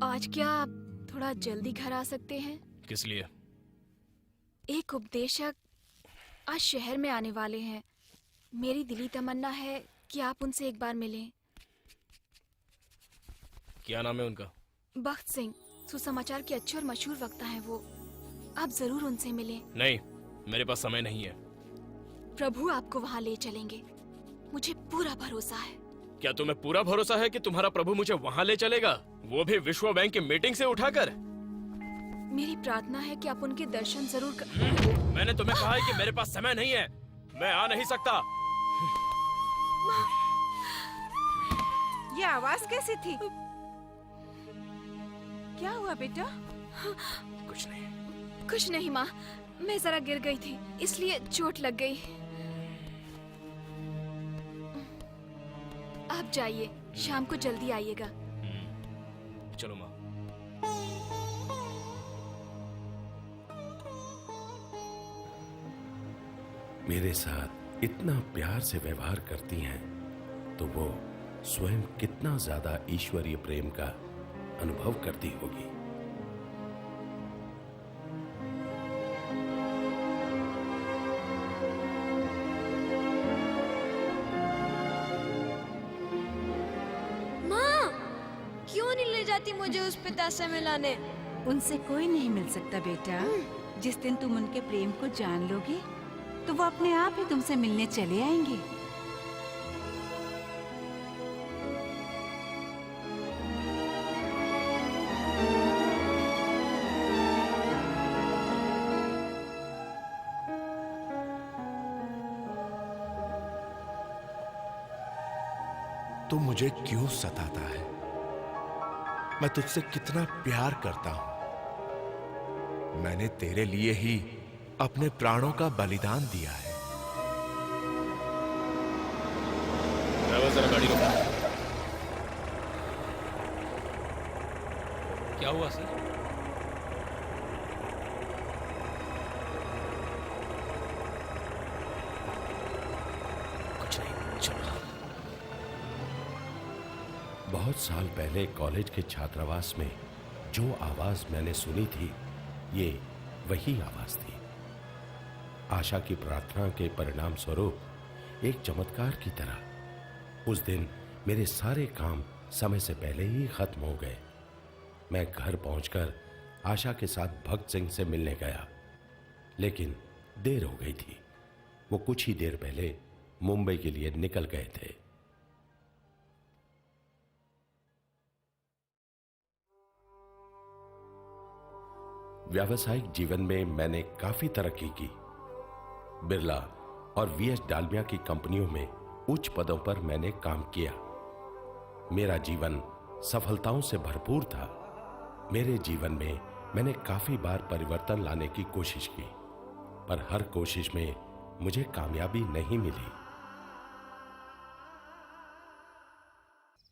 आज क्या आप थोड़ा जल्दी घर आ सकते हैं? किस लिए? एक उपदेशक आज शहर में आने वाले हैं। मेरी दिली तमन्ना है कि आप उनसे एक बार मिलें। क्या नाम है उनका? बख्त सिंह, सुसमाचार के अच्छे और मशहूर वक्ता हैं वो। आप जरूर उनसे मिलें। नहीं, मेरे पास समय नहीं है। प्रभु आपको वहाँ ले चलेंगे, मुझे पूरा भरोसा है। क्या तुम्हें पूरा भरोसा है कि तुम्हारा प्रभु मुझे वहाँ ले चलेगा, वो भी विश्व बैंक की मीटिंग से उठाकर? मेरी प्रार्थना है कि आप उनके दर्शन जरूर कर... मैंने तुम्हें कहा है कि मेरे पास समय नहीं है, मैं आ नहीं सकता। ये आवाज कैसी थी? क्या हुआ बेटा? कुछ नहीं। कुछ नहीं माँ, मैं जरा गिर गई थी इसलिए चोट लग गई। आप जाइए, शाम को जल्दी आइएगा। चलो माँ। मेरे साथ इतना प्यार से व्यवहार करती हैं, तो वो स्वयं कितना ज्यादा ईश्वरीय प्रेम का अनुभव करती होगी। माँ, क्यों नहीं ले जाती मुझे उस पिता से मिलाने? उनसे कोई नहीं मिल सकता बेटा। जिस दिन तुम उनके प्रेम को जान लोगे तो वो अपने आप ही तुमसे मिलने चले आएंगे। तू मुझे क्यों सताता है? मैं तुझसे कितना प्यार करता हूं। मैंने तेरे लिए ही अपने प्राणों का बलिदान दिया है। ड्राइवर जरा गाड़ी रोको। क्या हुआ सर? कुछ नहीं, चलो। बहुत साल पहले कॉलेज के छात्रावास में जो आवाज मैंने सुनी थी, ये वही आवाज थी। आशा की प्रार्थना के परिणाम स्वरूप एक चमत्कार की तरह उस दिन मेरे सारे काम समय से पहले ही खत्म हो गए। मैं घर पहुंचकर आशा के साथ भक्त सिंह से मिलने गया, लेकिन देर हो गई थी। वो कुछ ही देर पहले मुंबई के लिए निकल गए थे। व्यावसायिक जीवन में मैंने काफी तरक्की की। बिरला और वीएस डालमिया की कंपनियों में उच्च पदों पर मैंने काम किया। मेरा जीवन सफलताओं से भरपूर था। मेरे जीवन में मैंने काफी बार परिवर्तन लाने की कोशिश की, पर हर कोशिश में मुझे कामयाबी नहीं मिली।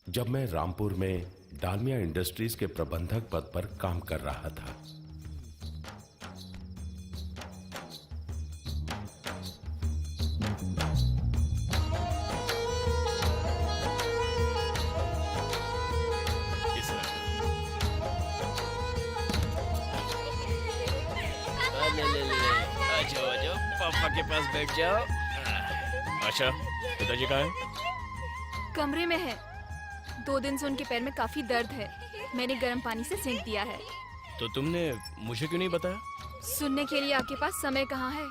जब मैं रामपुर में डालमिया इंडस्ट्रीज के प्रबंधक पद पर काम कर रहा था, पापा के पास बैठ जाओ। अच्छा, पिताजी कहाँ हैं? कमरे में है। 2 दिन से उनके पैर में काफी दर्द है। मैंने गर्म पानी से सेंक दिया है। तो तुमने मुझे क्यों नहीं बताया? सुनने के लिए आपके पास समय कहाँ है?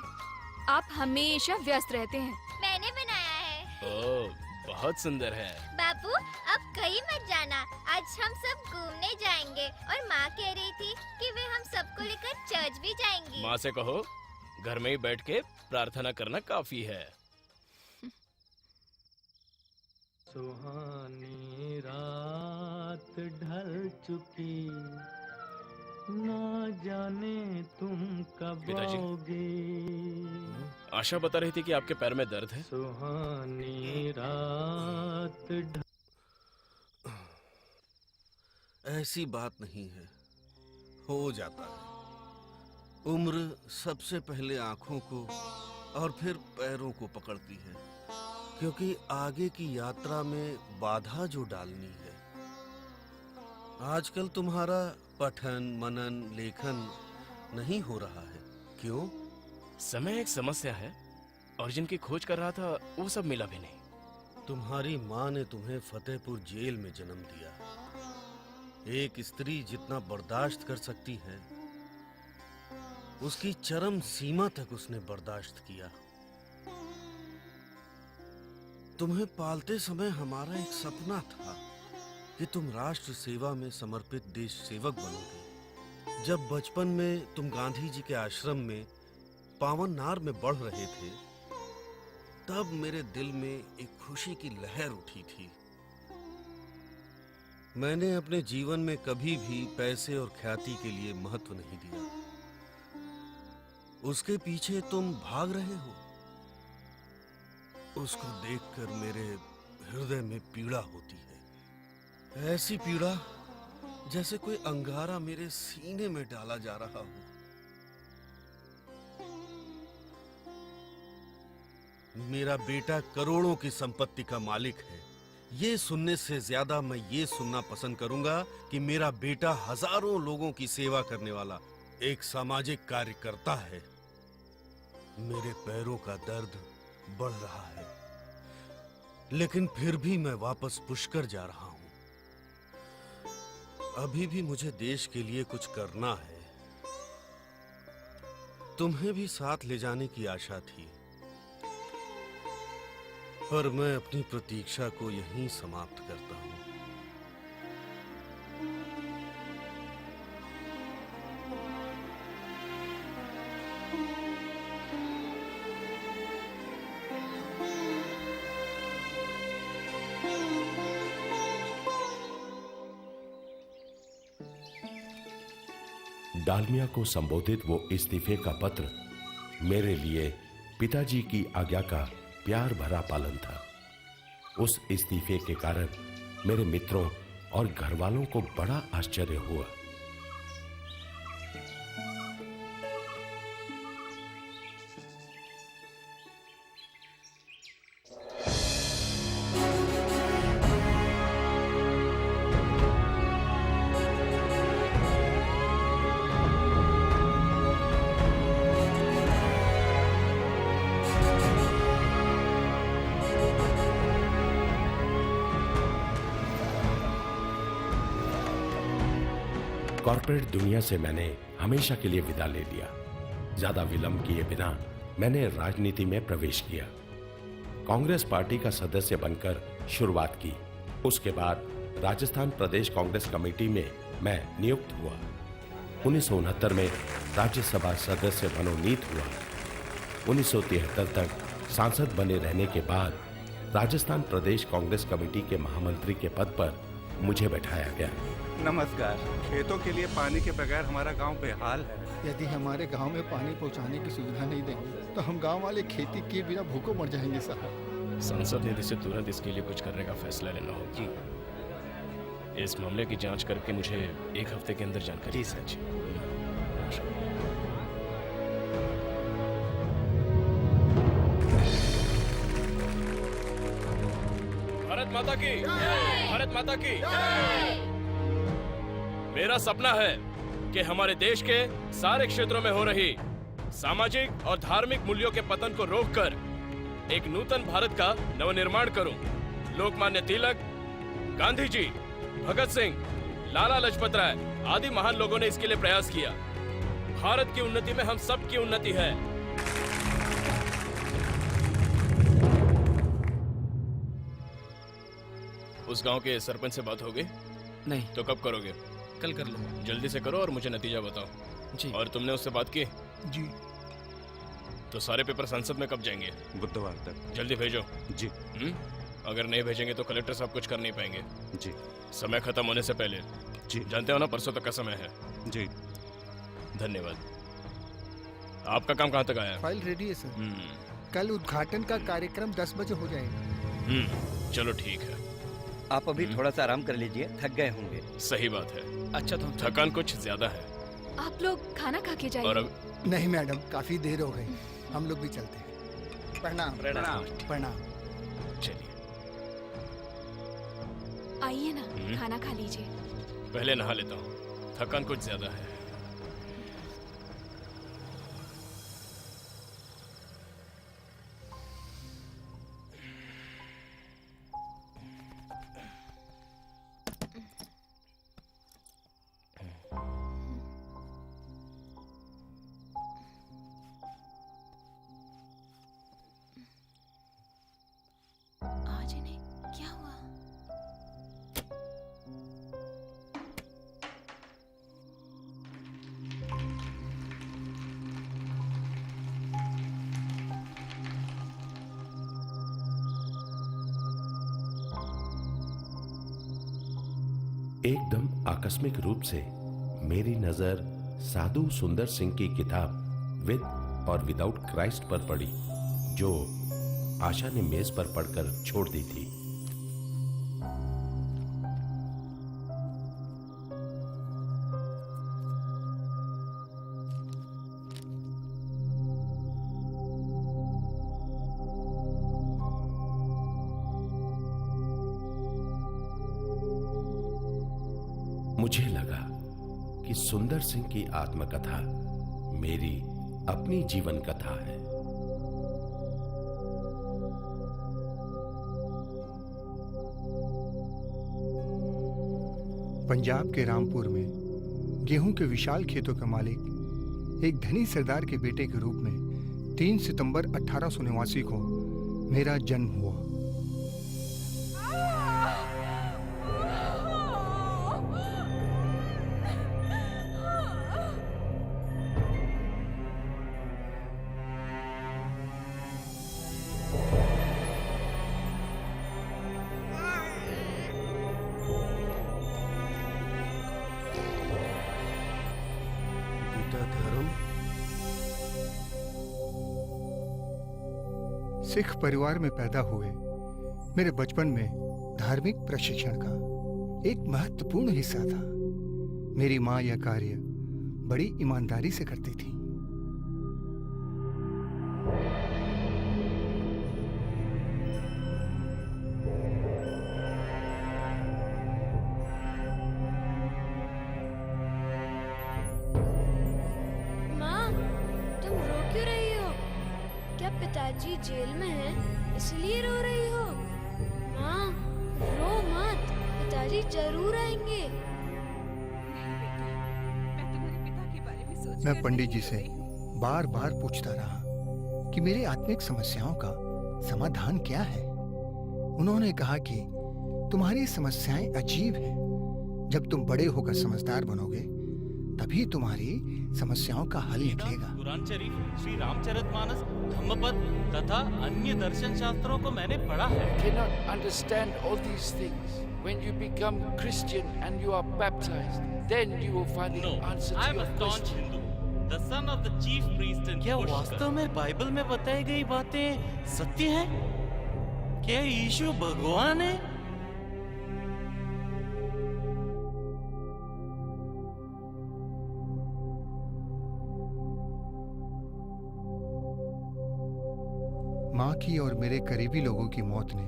आप हमेशा व्यस्त रहते हैं। मैंने बनाया है। ओह, बहुत सुंदर है। बापू, अब कहीं मत जाना। आज हम सब घूमने जाएंगे और माँ कह रही थी कि वे हम सबको लेकर चर्च भी जाएंगी। माँ से कहो घर में ही बैठ के प्रार्थना करना काफी है। सुहानी रात ढल चुकी, ना जाने तुम कब पिताजी। आओगे। आशा बता रही थी कि आपके पैर में दर्द है। सुहानी रात ऐसी बात नहीं है, हो जाता है। उम्र सबसे पहले आंखों को और फिर पैरों को पकड़ती है, क्योंकि आगे की यात्रा में बाधा जो डालनी है। आजकल तुम्हारा पठन मनन लेखन नहीं हो रहा है, क्यों? समय एक समस्या है और जिनकी खोज कर रहा था वो सब मिला भी नहीं। तुम्हारी माँ ने तुम्हें फतेहपुर जेल में जन्म दिया। एक स्त्री जितना बर्दाश्त कर सकती है, उसकी चरम सीमा तक उसने बर्दाश्त किया। तुम्हें पालते समय हमारा एक सपना था कि तुम राष्ट्र सेवा में समर्पित देश सेवक बनोगे। जब बचपन में तुम गांधी जी के आश्रम में पावन नार में बढ़ रहे थे, तब मेरे दिल में एक खुशी की लहर उठी थी। मैंने अपने जीवन में कभी भी पैसे और ख्याति के लिए महत्व नहीं दिया। उसके पीछे तुम भाग रहे हो, उसको देखकर मेरे हृदय में पीड़ा होती है। ऐसी पीड़ा जैसे कोई अंगारा मेरे सीने में डाला जा रहा हो। मेरा बेटा करोड़ों की संपत्ति का मालिक है। ये सुनने से ज्यादा मैं ये सुनना पसंद करूंगा कि मेरा बेटा हजारों लोगों की सेवा करने वाला एक सामाजिक कार्यकर्ता है। मेरे पैरों का दर्द बढ़ रहा है, लेकिन फिर भी मैं वापस पुष्कर जा रहा हूं। अभी भी मुझे देश के लिए कुछ करना है। तुम्हें भी साथ ले जाने की आशा थी, पर मैं अपनी प्रतीक्षा को यहीं समाप्त करता हूं। डालमिया को संबोधित वो इस्तीफे का पत्र मेरे लिए पिताजी की आज्ञा का प्यार भरा पालन था। उस इस्तीफे के कारण मेरे मित्रों और घरवालों को बड़ा आश्चर्य हुआ। कॉर्पोरेट दुनिया से मैंने हमेशा के लिए विदा ले लिया। ज्यादा विलंब किए बिना मैंने राजनीति में प्रवेश किया। कांग्रेस पार्टी का सदस्य बनकर शुरुआत की। उसके बाद राजस्थान प्रदेश कांग्रेस कमेटी में मैं नियुक्त हुआ। 1969 में राज्यसभा सदस्य मनोनीत हुआ। 1973 तक सांसद बने रहने के बाद राजस्थान प्रदेश कांग्रेस कमेटी के महामंत्री के पद पर मुझे बैठाया गया। नमस्कार। खेतों के लिए पानी के बगैर हमारा गांव बेहाल है। यदि हमारे गांव में पानी पहुंचाने की सुविधा नहीं देंगे तो हम गांव वाले खेती किए बिना भूखों मर जाएंगे साहब। संसद निधि से तुरंत इसके लिए कुछ करने का फैसला लेना होगा। जी। इस मामले की जांच करके मुझे 1 हफ्ते के अंदर जानकारी। जी सर। भारत माता की, भारत माता की। मेरा सपना है कि हमारे देश के सारे क्षेत्रों में हो रही सामाजिक और धार्मिक मूल्यों के पतन को रोककर एक नूतन भारत का नवनिर्माण करूं। लोकमान्य तिलक, गांधी जी, भगत सिंह, लाला लाजपत राय आदि महान लोगों ने इसके लिए प्रयास किया। भारत की उन्नति में हम सब की उन्नति है। उस गांव के सरपंच से बात हो गई? नहीं। तो कब करोगे? कल कर लो। जल्दी से करो और मुझे नतीजा बताओ। जी। और तुमने उससे बात की? जी। तो सारे पेपर संसद में कब जाएंगे? बुधवार तक। जल्दी भेजो। जी। अगर नहीं भेजेंगे तो कलेक्टर साहब कुछ कर नहीं पाएंगे। जी। समय खत्म होने से पहले। जी। जानते हो ना परसों तक का समय है। जी। धन्यवाद। आपका काम कहाँ तक आया? फाइल रेडी है सर। कल उद्घाटन का कार्यक्रम 10 बजे हो जाएगा। चलो ठीक है। आप अभी थोड़ा सा आराम कर लीजिए, थक गए होंगे। सही बात है। अच्छा तो थकान कुछ ज्यादा है। आप लोग खाना खा के और जाइए। अब नहीं मैडम, काफी देर हो गई, हम लोग भी चलते हैं। प्रणाम। प्रणाम। प्रणाम। चलिए आइए ना, खाना खा लीजिए। पहले नहा लेता हूँ, थकान कुछ ज्यादा है। आज इन्हें क्या हुआ? एकदम आकस्मिक रूप से मेरी नजर साधु सुंदर सिंह की किताब विद और विदाउट क्राइस्ट पर पड़ी, जो आशा ने मेज पर पढ़कर छोड़ दी थी। मुझे लगा कि सुंदर सिंह की आत्मकथा मेरी अपनी जीवन कथा है। पंजाब के रामपुर में गेहूं के विशाल खेतों का मालिक एक धनी सरदार के बेटे के रूप में 3 सितंबर 1889 को मेरा जन्म हुआ। सिख परिवार में पैदा हुए मेरे बचपन में धार्मिक प्रशिक्षण का एक महत्वपूर्ण हिस्सा था। मेरी माँ यह कार्य बड़ी ईमानदारी से करती थी। माँ, तुम रो क्यों रही हो? क्या पिताजी जेल में हैं, इसलिए रो रही हो? माँ, रो मत, पिताजी जरूर आएंगे। मैं पंडित जी से बार बार पूछता रहा कि मेरी आत्मिक समस्याओं का समाधान क्या है। उन्होंने कहा कि तुम्हारी समस्याएं अजीब हैं। जब तुम बड़े होकर समझदार बनोगे तभी तुम्हारी समस्याओं का हल निकलेगा। कुरान शरीफ, श्री रामचरितमानस, धम्मपद तथा अन्य दर्शन शास्त्रों को मैंने पढ़ा है। Cannot understand all these things. When you become Christian and you are baptized, then you will find the answer to your question. The son of the chief priest in क्या वास्तव में बाइबल में बताई गई बातें सत्य हैं? क्या यीशु भगवान है? माँ की और मेरे करीबी लोगों की मौत ने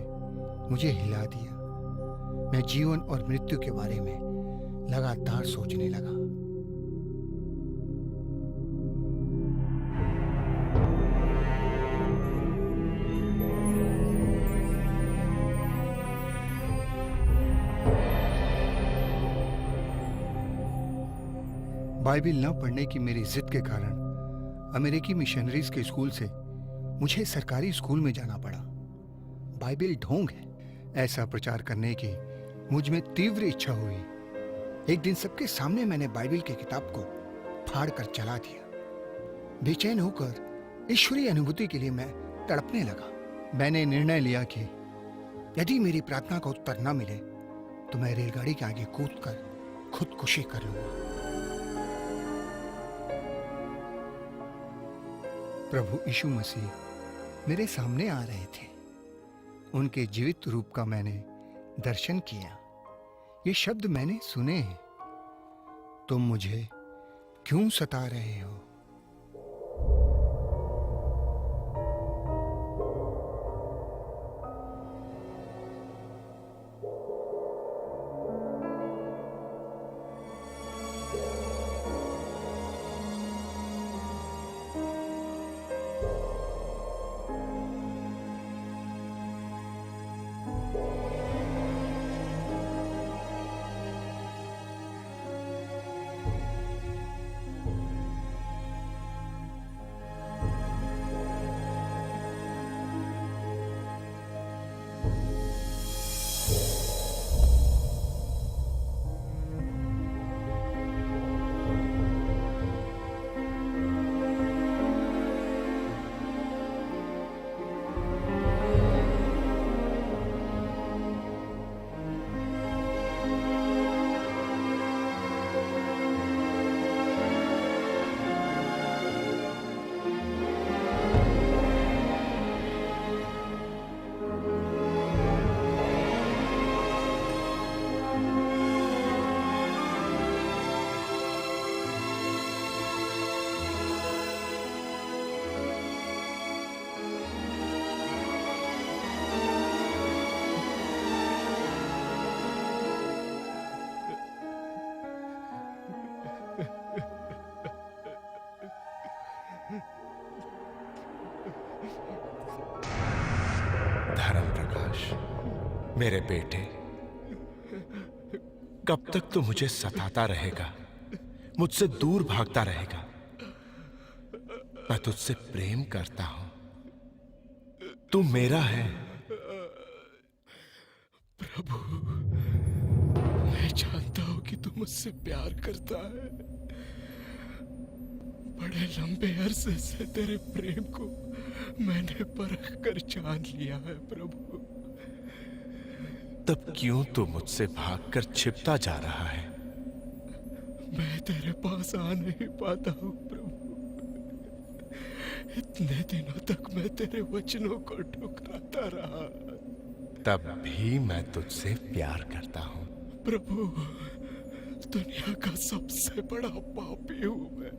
मुझे हिला दिया। मैं जीवन और मृत्यु के बारे में लगातार सोचने लगा। बाइबिल न पढ़ने की मेरी जिद के कारण अमेरिकी मिशनरीज के स्कूल से मुझे सरकारी स्कूल में जाना पड़ा। बाइबिल ढोंग है, ऐसा प्रचार करने की मुझ में तीव्र इच्छा हुई। एक दिन सबके सामने मैंने बाइबिल की किताब को फाड़ कर जला दिया। बेचैन होकर ईश्वरीय अनुभूति के लिए मैं तड़पने लगा। मैंने निर्णय लिया कि यदि मेरी प्रार्थना का उत्तर न मिले तो मैं रेलगाड़ी के आगे कूदकर खुदकुशी कर लूंगा। प्रभु यीशु मसीह मेरे सामने आ रहे थे। उनके जीवित रूप का मैंने दर्शन किया। ये शब्द मैंने सुने हैं, तुम मुझे क्यों सता रहे हो? धर्म प्रकाश, मेरे बेटे, कब तक तू मुझे सताता रहेगा, मुझसे दूर भागता रहेगा? मैं तुझसे प्रेम करता हूं, तू मेरा है। प्रभु, मैं जानता हूं कि तू मुझसे प्यार करता है। बड़े लंबे अरसे से तेरे प्रेम को मैंने परख कर जान लिया है प्रभु। तब क्यों तू मुझसे भागकर छिपता जा रहा है? मैं तेरे पास आ नहीं पाता हूं प्रभु। इतने दिनों तक मैं तेरे वचनों को ठुकराता रहा। तब भी मैं तुझसे प्यार करता हूं। प्रभु, दुनिया का सबसे बड़ा पापी हूं मैं,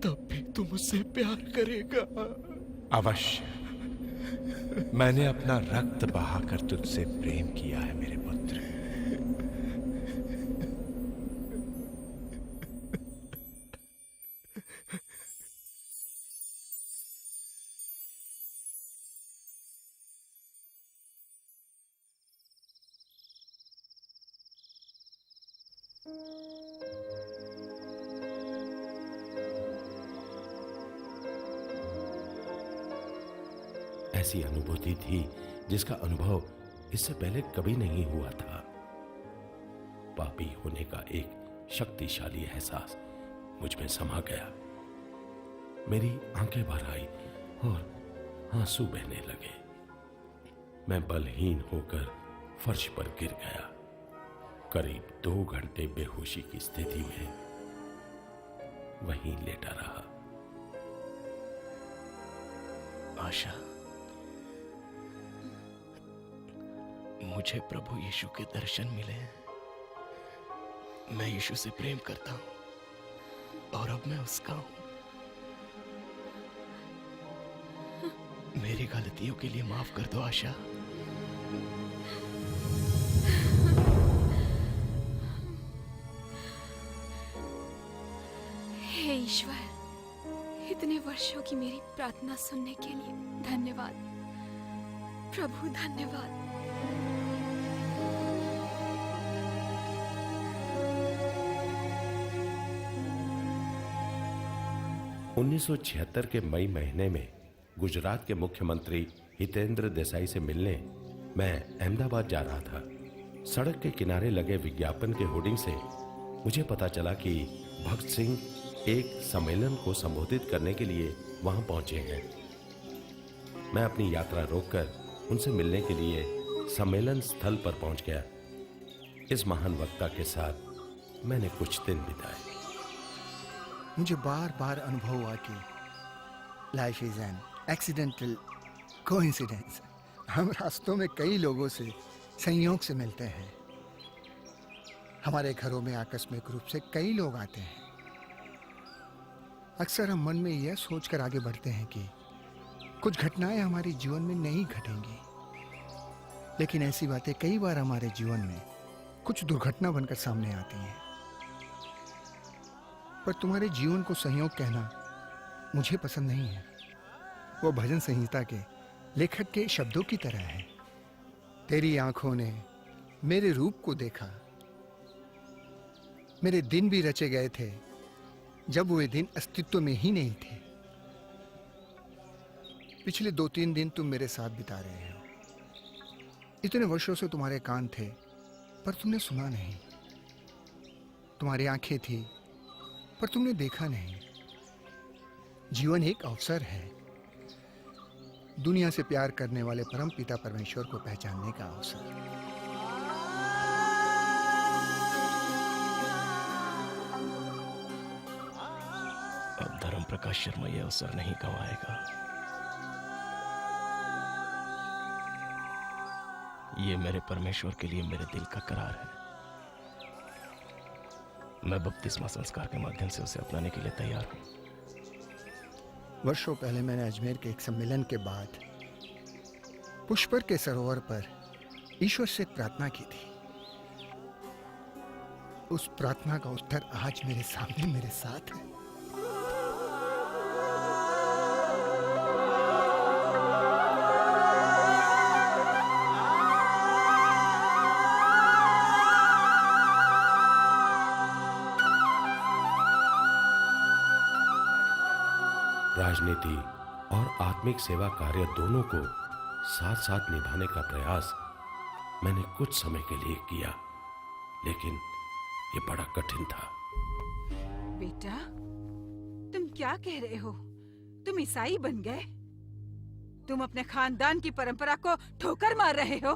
तब भी तू मुझसे प्यार करेगा। अवश्य, मैंने अपना रक्त बहाकर तुझसे प्रेम किया है मेरे पुत्र। ऐसी अनुभूति थी जिसका अनुभव इससे पहले कभी नहीं हुआ था। पापी होने का एक शक्तिशाली एहसास मुझ में समा गया। मेरी आंखें भर आई और आंसू बहने लगे। मैं बलहीन होकर फर्श पर गिर गया। करीब 2 घंटे बेहोशी की स्थिति में वहीं लेटा रहा। आशा, मुझे प्रभु यीशु के दर्शन मिले। मैं यीशु से प्रेम करता हूं और अब मैं उसका हूं। मेरी गलतियों के लिए माफ कर दो आशा। हे ईश्वर, इतने वर्षों की मेरी प्रार्थना सुनने के लिए धन्यवाद प्रभु, धन्यवाद। 1976 के मई महीने में गुजरात के मुख्यमंत्री हितेंद्र देसाई से मिलने मैं अहमदाबाद जा रहा था। सड़क के किनारे लगे विज्ञापन के होर्डिंग से मुझे पता चला कि भगत सिंह एक सम्मेलन को संबोधित करने के लिए वहां पहुंचे हैं। मैं अपनी यात्रा रोककर उनसे मिलने के लिए सम्मेलन स्थल पर पहुंच गया। इस महान वक्ता के साथ मैंने कुछ दिन बिताए। मुझे बार बार अनुभव हुआ कि life is an accidental coincidence. हम रास्तों में कई लोगों से संयोग से मिलते हैं। हमारे घरों में आकस्मिक रूप से कई लोग आते हैं। अक्सर हम मन में यह सोचकर आगे बढ़ते हैं कि कुछ घटनाएं हमारे जीवन में नहीं घटेंगी, लेकिन ऐसी बातें कई बार हमारे जीवन में कुछ दुर्घटना बनकर सामने आती हैं। पर तुम्हारे जीवन को संयोग कहना मुझे पसंद नहीं है। वो भजन संहिता के लेखक के शब्दों की तरह है। तेरी आंखों ने मेरे रूप को देखा, मेरे दिन भी रचे गए थे जब वे दिन अस्तित्व में ही नहीं थे। पिछले 2-3 दिन तुम मेरे साथ बिता रहे हो। इतने वर्षों से तुम्हारे कान थे पर तुमने सुना नहीं, तुम्हारी आंखें थी पर तुमने देखा नहीं। जीवन एक अवसर है, दुनिया से प्यार करने वाले परम पिता परमेश्वर को पहचानने का अवसर। अब धर्म प्रकाश शर्मा यह अवसर नहीं गंवाएगा। ये मेरे परमेश्वर के लिए मेरे दिल का करार है। मैं बपतिस्मा संस्कार के माध्यम से उसे अपनाने के लिए तैयार हूं। वर्षों पहले मैंने अजमेर के एक सम्मेलन के बाद पुष्कर के सरोवर पर ईश्वर से प्रार्थना की थी। उस प्रार्थना का उत्तर आज मेरे सामने मेरे साथ है। राजनीति और आत्मिक सेवा कार्य दोनों को साथ साथ निभाने का प्रयास मैंने कुछ समय के लिए किया, लेकिन ये बड़ा कठिन था। बेटा, तुम क्या कह रहे हो? तुम ईसाई बन गए? तुम अपने खानदान की परंपरा को ठोकर मार रहे हो?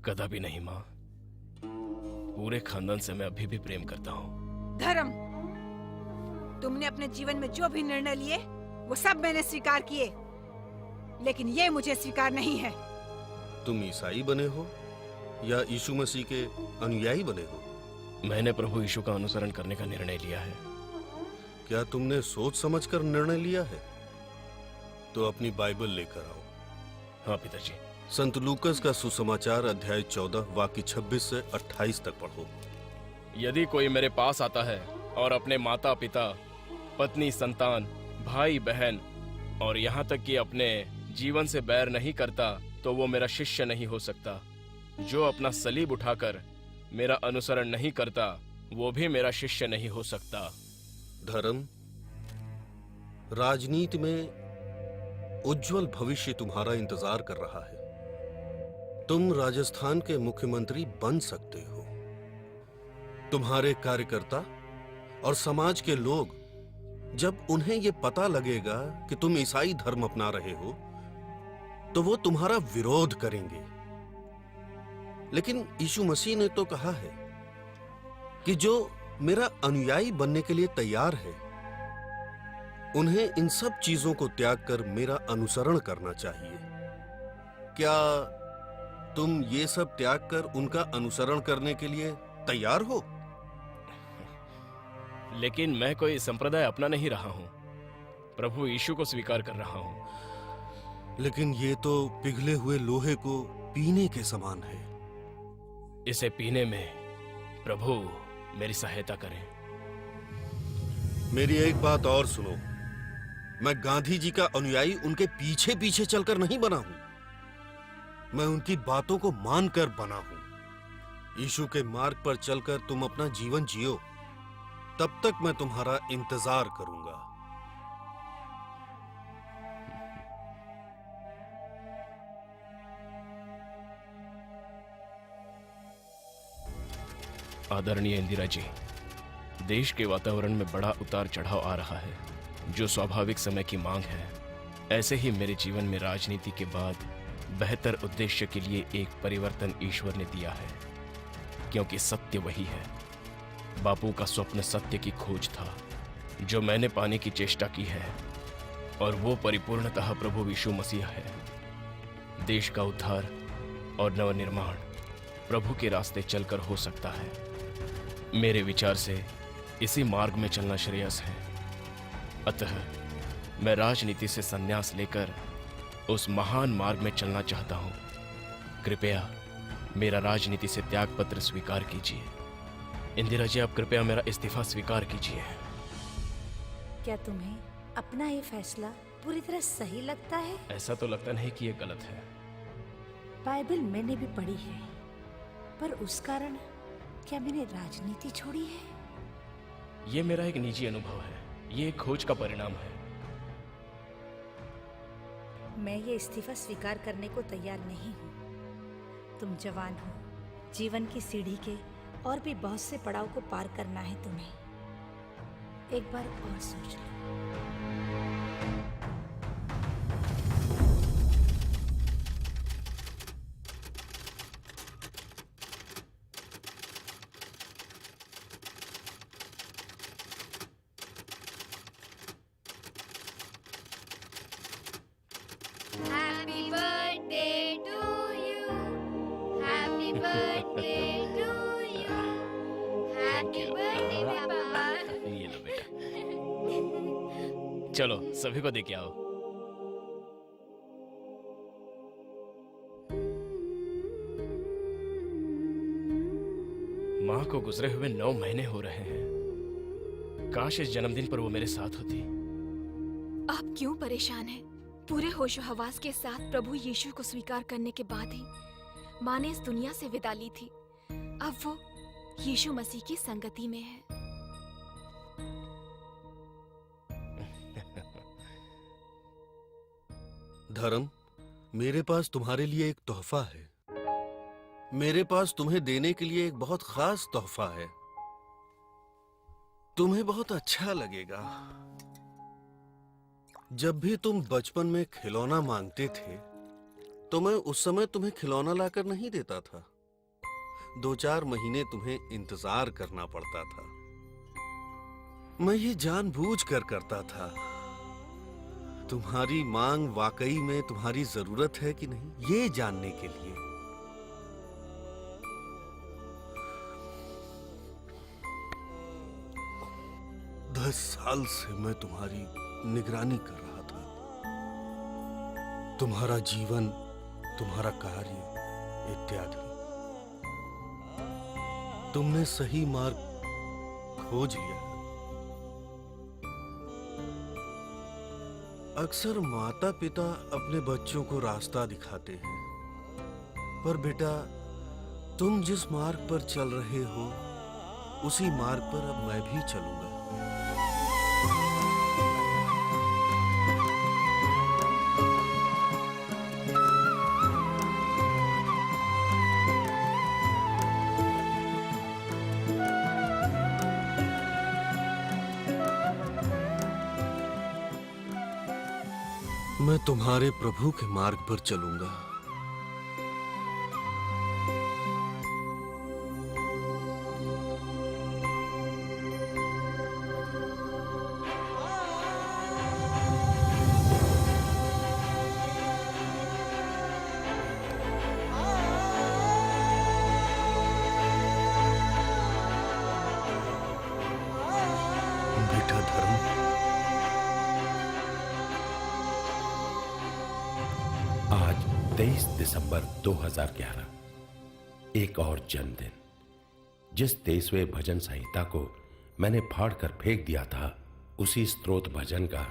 कदापि नहीं माँ। पूरे खानदान से मैं अभी भी प्रेम करता हूँ। धर्म, तुमने अपने जीवन में जो भी निर्णय लिए वो सब मैंने स्वीकार किए, लेकिन ये मुझे स्वीकार नहीं है। तुम ईसाई बने हो या यीशु मसीह के अनुयायी बने हो? मैंने प्रभु यीशु का अनुसरण करने का निर्णय लिया है। क्या तुमने सोच समझकर निर्णय लिया है? तो अपनी बाइबल लेकर आओ। हाँ पिताजी। संत लूकस का सुसमाचार अध्याय 14 वाक्य 26 से 28 तक पढ़ो। यदि कोई मेरे पास आता है और अपने माता पिता, पत्नी, संतान, भाई बहन और यहाँ तक कि अपने जीवन से बैर नहीं करता, तो वो मेरा शिष्य नहीं हो सकता। जो अपना सलीब उठाकर मेरा अनुसरण नहीं करता, वो भी मेरा शिष्य नहीं हो सकता। धर्म, राजनीति में उज्जवल भविष्य तुम्हारा इंतजार कर रहा है। तुम राजस्थान के मुख्यमंत्री बन सकते हो। तुम्हारे कार्यकर्ता और समाज के लोग जब उन्हें यह पता लगेगा कि तुम ईसाई धर्म अपना रहे हो, तो वो तुम्हारा विरोध करेंगे। लेकिन यीशु मसीह ने तो कहा है कि जो मेरा अनुयायी बनने के लिए तैयार है, उन्हें इन सब चीजों को त्याग कर मेरा अनुसरण करना चाहिए। क्या तुम ये सब त्याग कर उनका अनुसरण करने के लिए तैयार हो? लेकिन मैं कोई संप्रदाय अपना नहीं रहा हूँ, प्रभु यीशु को स्वीकार कर रहा हूँ। लेकिन ये तो पिघले हुए लोहे को पीने के समान है। इसे पीने में प्रभु मेरी सहायता करें। मेरी एक बात और सुनो। मैं गांधी जी का अनुयायी उनके पीछे पीछे चलकर नहीं बना हूं, मैं उनकी बातों को मानकर बना हूं। यीशु के मार्ग पर चलकर तुम अपना जीवन जियो, तब तक मैं तुम्हारा इंतजार करूंगा। आदरणीय इंदिरा जी, देश के वातावरण में बड़ा उतार चढ़ाव आ रहा है, जो स्वाभाविक समय की मांग है। ऐसे ही मेरे जीवन में राजनीति के बाद बेहतर उद्देश्य के लिए एक परिवर्तन ईश्वर ने दिया है, क्योंकि सत्य वही है। बापू का स्वप्न सत्य की खोज था, जो मैंने पाने की चेष्टा की है। और वो परिपूर्णतः प्रभु यीशु मसीह है। देश का उद्धार और नवनिर्माण प्रभु के रास्ते चलकर हो सकता है। मेरे विचार से इसी मार्ग में चलना श्रेयस है। अतः मैं राजनीति से संन्यास लेकर उस महान मार्ग में चलना चाहता हूँ। कृपया मेरा राजनीति से त्याग पत्र स्वीकार कीजिए। इंदिरा जी, आप कृपया मेरा इस्तीफा स्वीकार कीजिए। क्या तुम्हें अपना ये फैसला पूरी तरह सही लगता है? ऐसा तो लगता नहीं कि ये गलत है। बाइबल मैंने भी पढ़ी है, पर उस कारण क्या मैंने राजनीति छोड़ी है? ये मेरा एक निजी अनुभव है। ये एक खोज का परिणाम है। मैं ये इस्तीफा स्वीकार करने को तैयार नहीं हूँ। तुम जवान हो, जीवन की सीढ़ी के और भी बहुत से पड़ाव को पार करना है तुम्हें। एक बार और सोच लो। Happy birthday to you. Happy birthday to you. Happy birthday पापा। ये लो बेटा। चलो सभी को दे के आओ। माँ को गुजरे हुए 9 महीने हो रहे हैं। काश इस जन्मदिन पर वो मेरे साथ होती। आप क्यों परेशान हैं? पूरे होशो हवास के साथ प्रभु यीशु को स्वीकार करने के बाद ही माँ ने इस दुनिया से विदा ली थी। अब वो यीशु मसीह की संगति में है। धर्म, मेरे पास तुम्हारे लिए एक तोहफा है। मेरे पास तुम्हें देने के लिए एक बहुत खास तोहफा है। तुम्हें बहुत अच्छा लगेगा। जब भी तुम बचपन में खिलौना मांगते थे तो मैं उस समय तुम्हें खिलौना लाकर नहीं देता था। 2-4 महीने तुम्हें इंतजार करना पड़ता था। मैं ये जानबूझकर करता था। तुम्हारी मांग वाकई में तुम्हारी जरूरत है कि नहीं, ये जानने के लिए। दस साल से मैं तुम्हारी निगरानी कर रहा था। तुम्हारा जीवन, तुम्हारा कार्य इत्यादि। तुमने सही मार्ग खोज लिया। अक्सर माता पिता अपने बच्चों को रास्ता दिखाते हैं, पर बेटा तुम जिस मार्ग पर चल रहे हो उसी मार्ग पर अब मैं भी चलूंगा। मैं तुम्हारे प्रभु के मार्ग पर चलूंगा। बेटा धर्म, आज 23 दिसंबर 2011, एक और जन्मदिन। जिस 23वें भजन संहिता को मैंने फाड़ कर फेंक दिया था, उसी स्तोत्र भजन का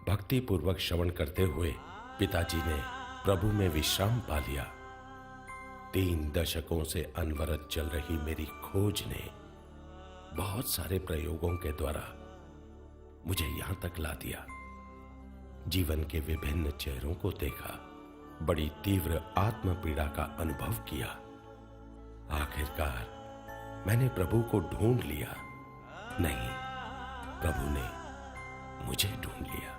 भक्ति पूर्वक श्रवण करते हुए पिताजी ने प्रभु में विश्राम पा लिया। 3 दशकों से अनवरत चल रही मेरी खोज ने बहुत सारे प्रयोगों के द्वारा मुझे यहां तक ला दिया। जीवन के विभिन्न चेहरों को देखा, बड़ी तीव्र आत्म पीड़ा का अनुभव किया। आखिरकार मैंने प्रभु को ढूंढ लिया। नहीं, प्रभु ने मुझे ढूंढ लिया।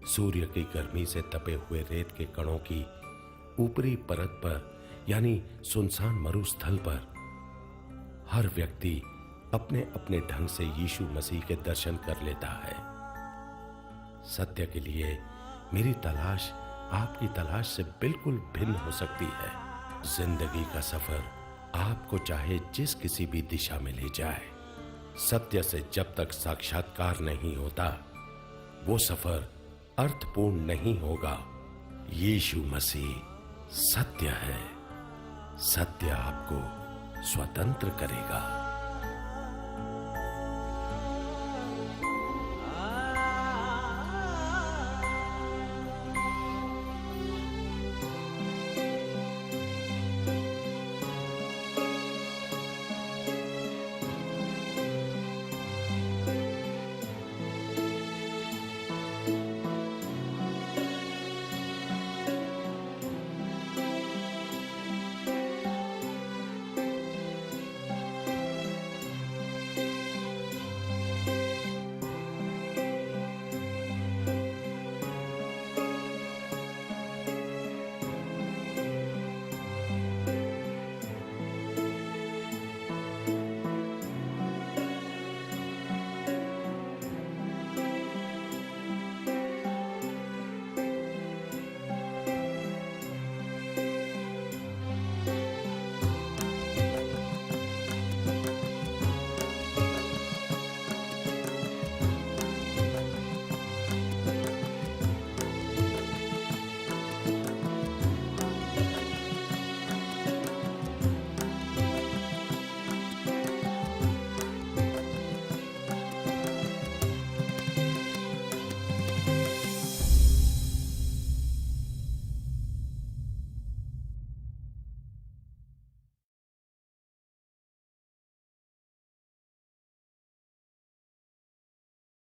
सूर्य की गर्मी से तपे हुए रेत के कणों की ऊपरी परत पर, यानी सुनसान मरुस्थल पर, हर व्यक्ति अपने अपने ढंग से यीशु मसीह के दर्शन कर लेता है। सत्य के लिए मेरी तलाश आपकी तलाश से बिल्कुल भिन्न हो सकती है। जिंदगी का सफर आपको चाहे जिस किसी भी दिशा में ले जाए, सत्य से जब तक साक्षात्कार नहीं होता, वो सफर अर्थपूर्ण नहीं होगा। यीशु मसीह सत्य है। सत्य आपको स्वतंत्र करेगा।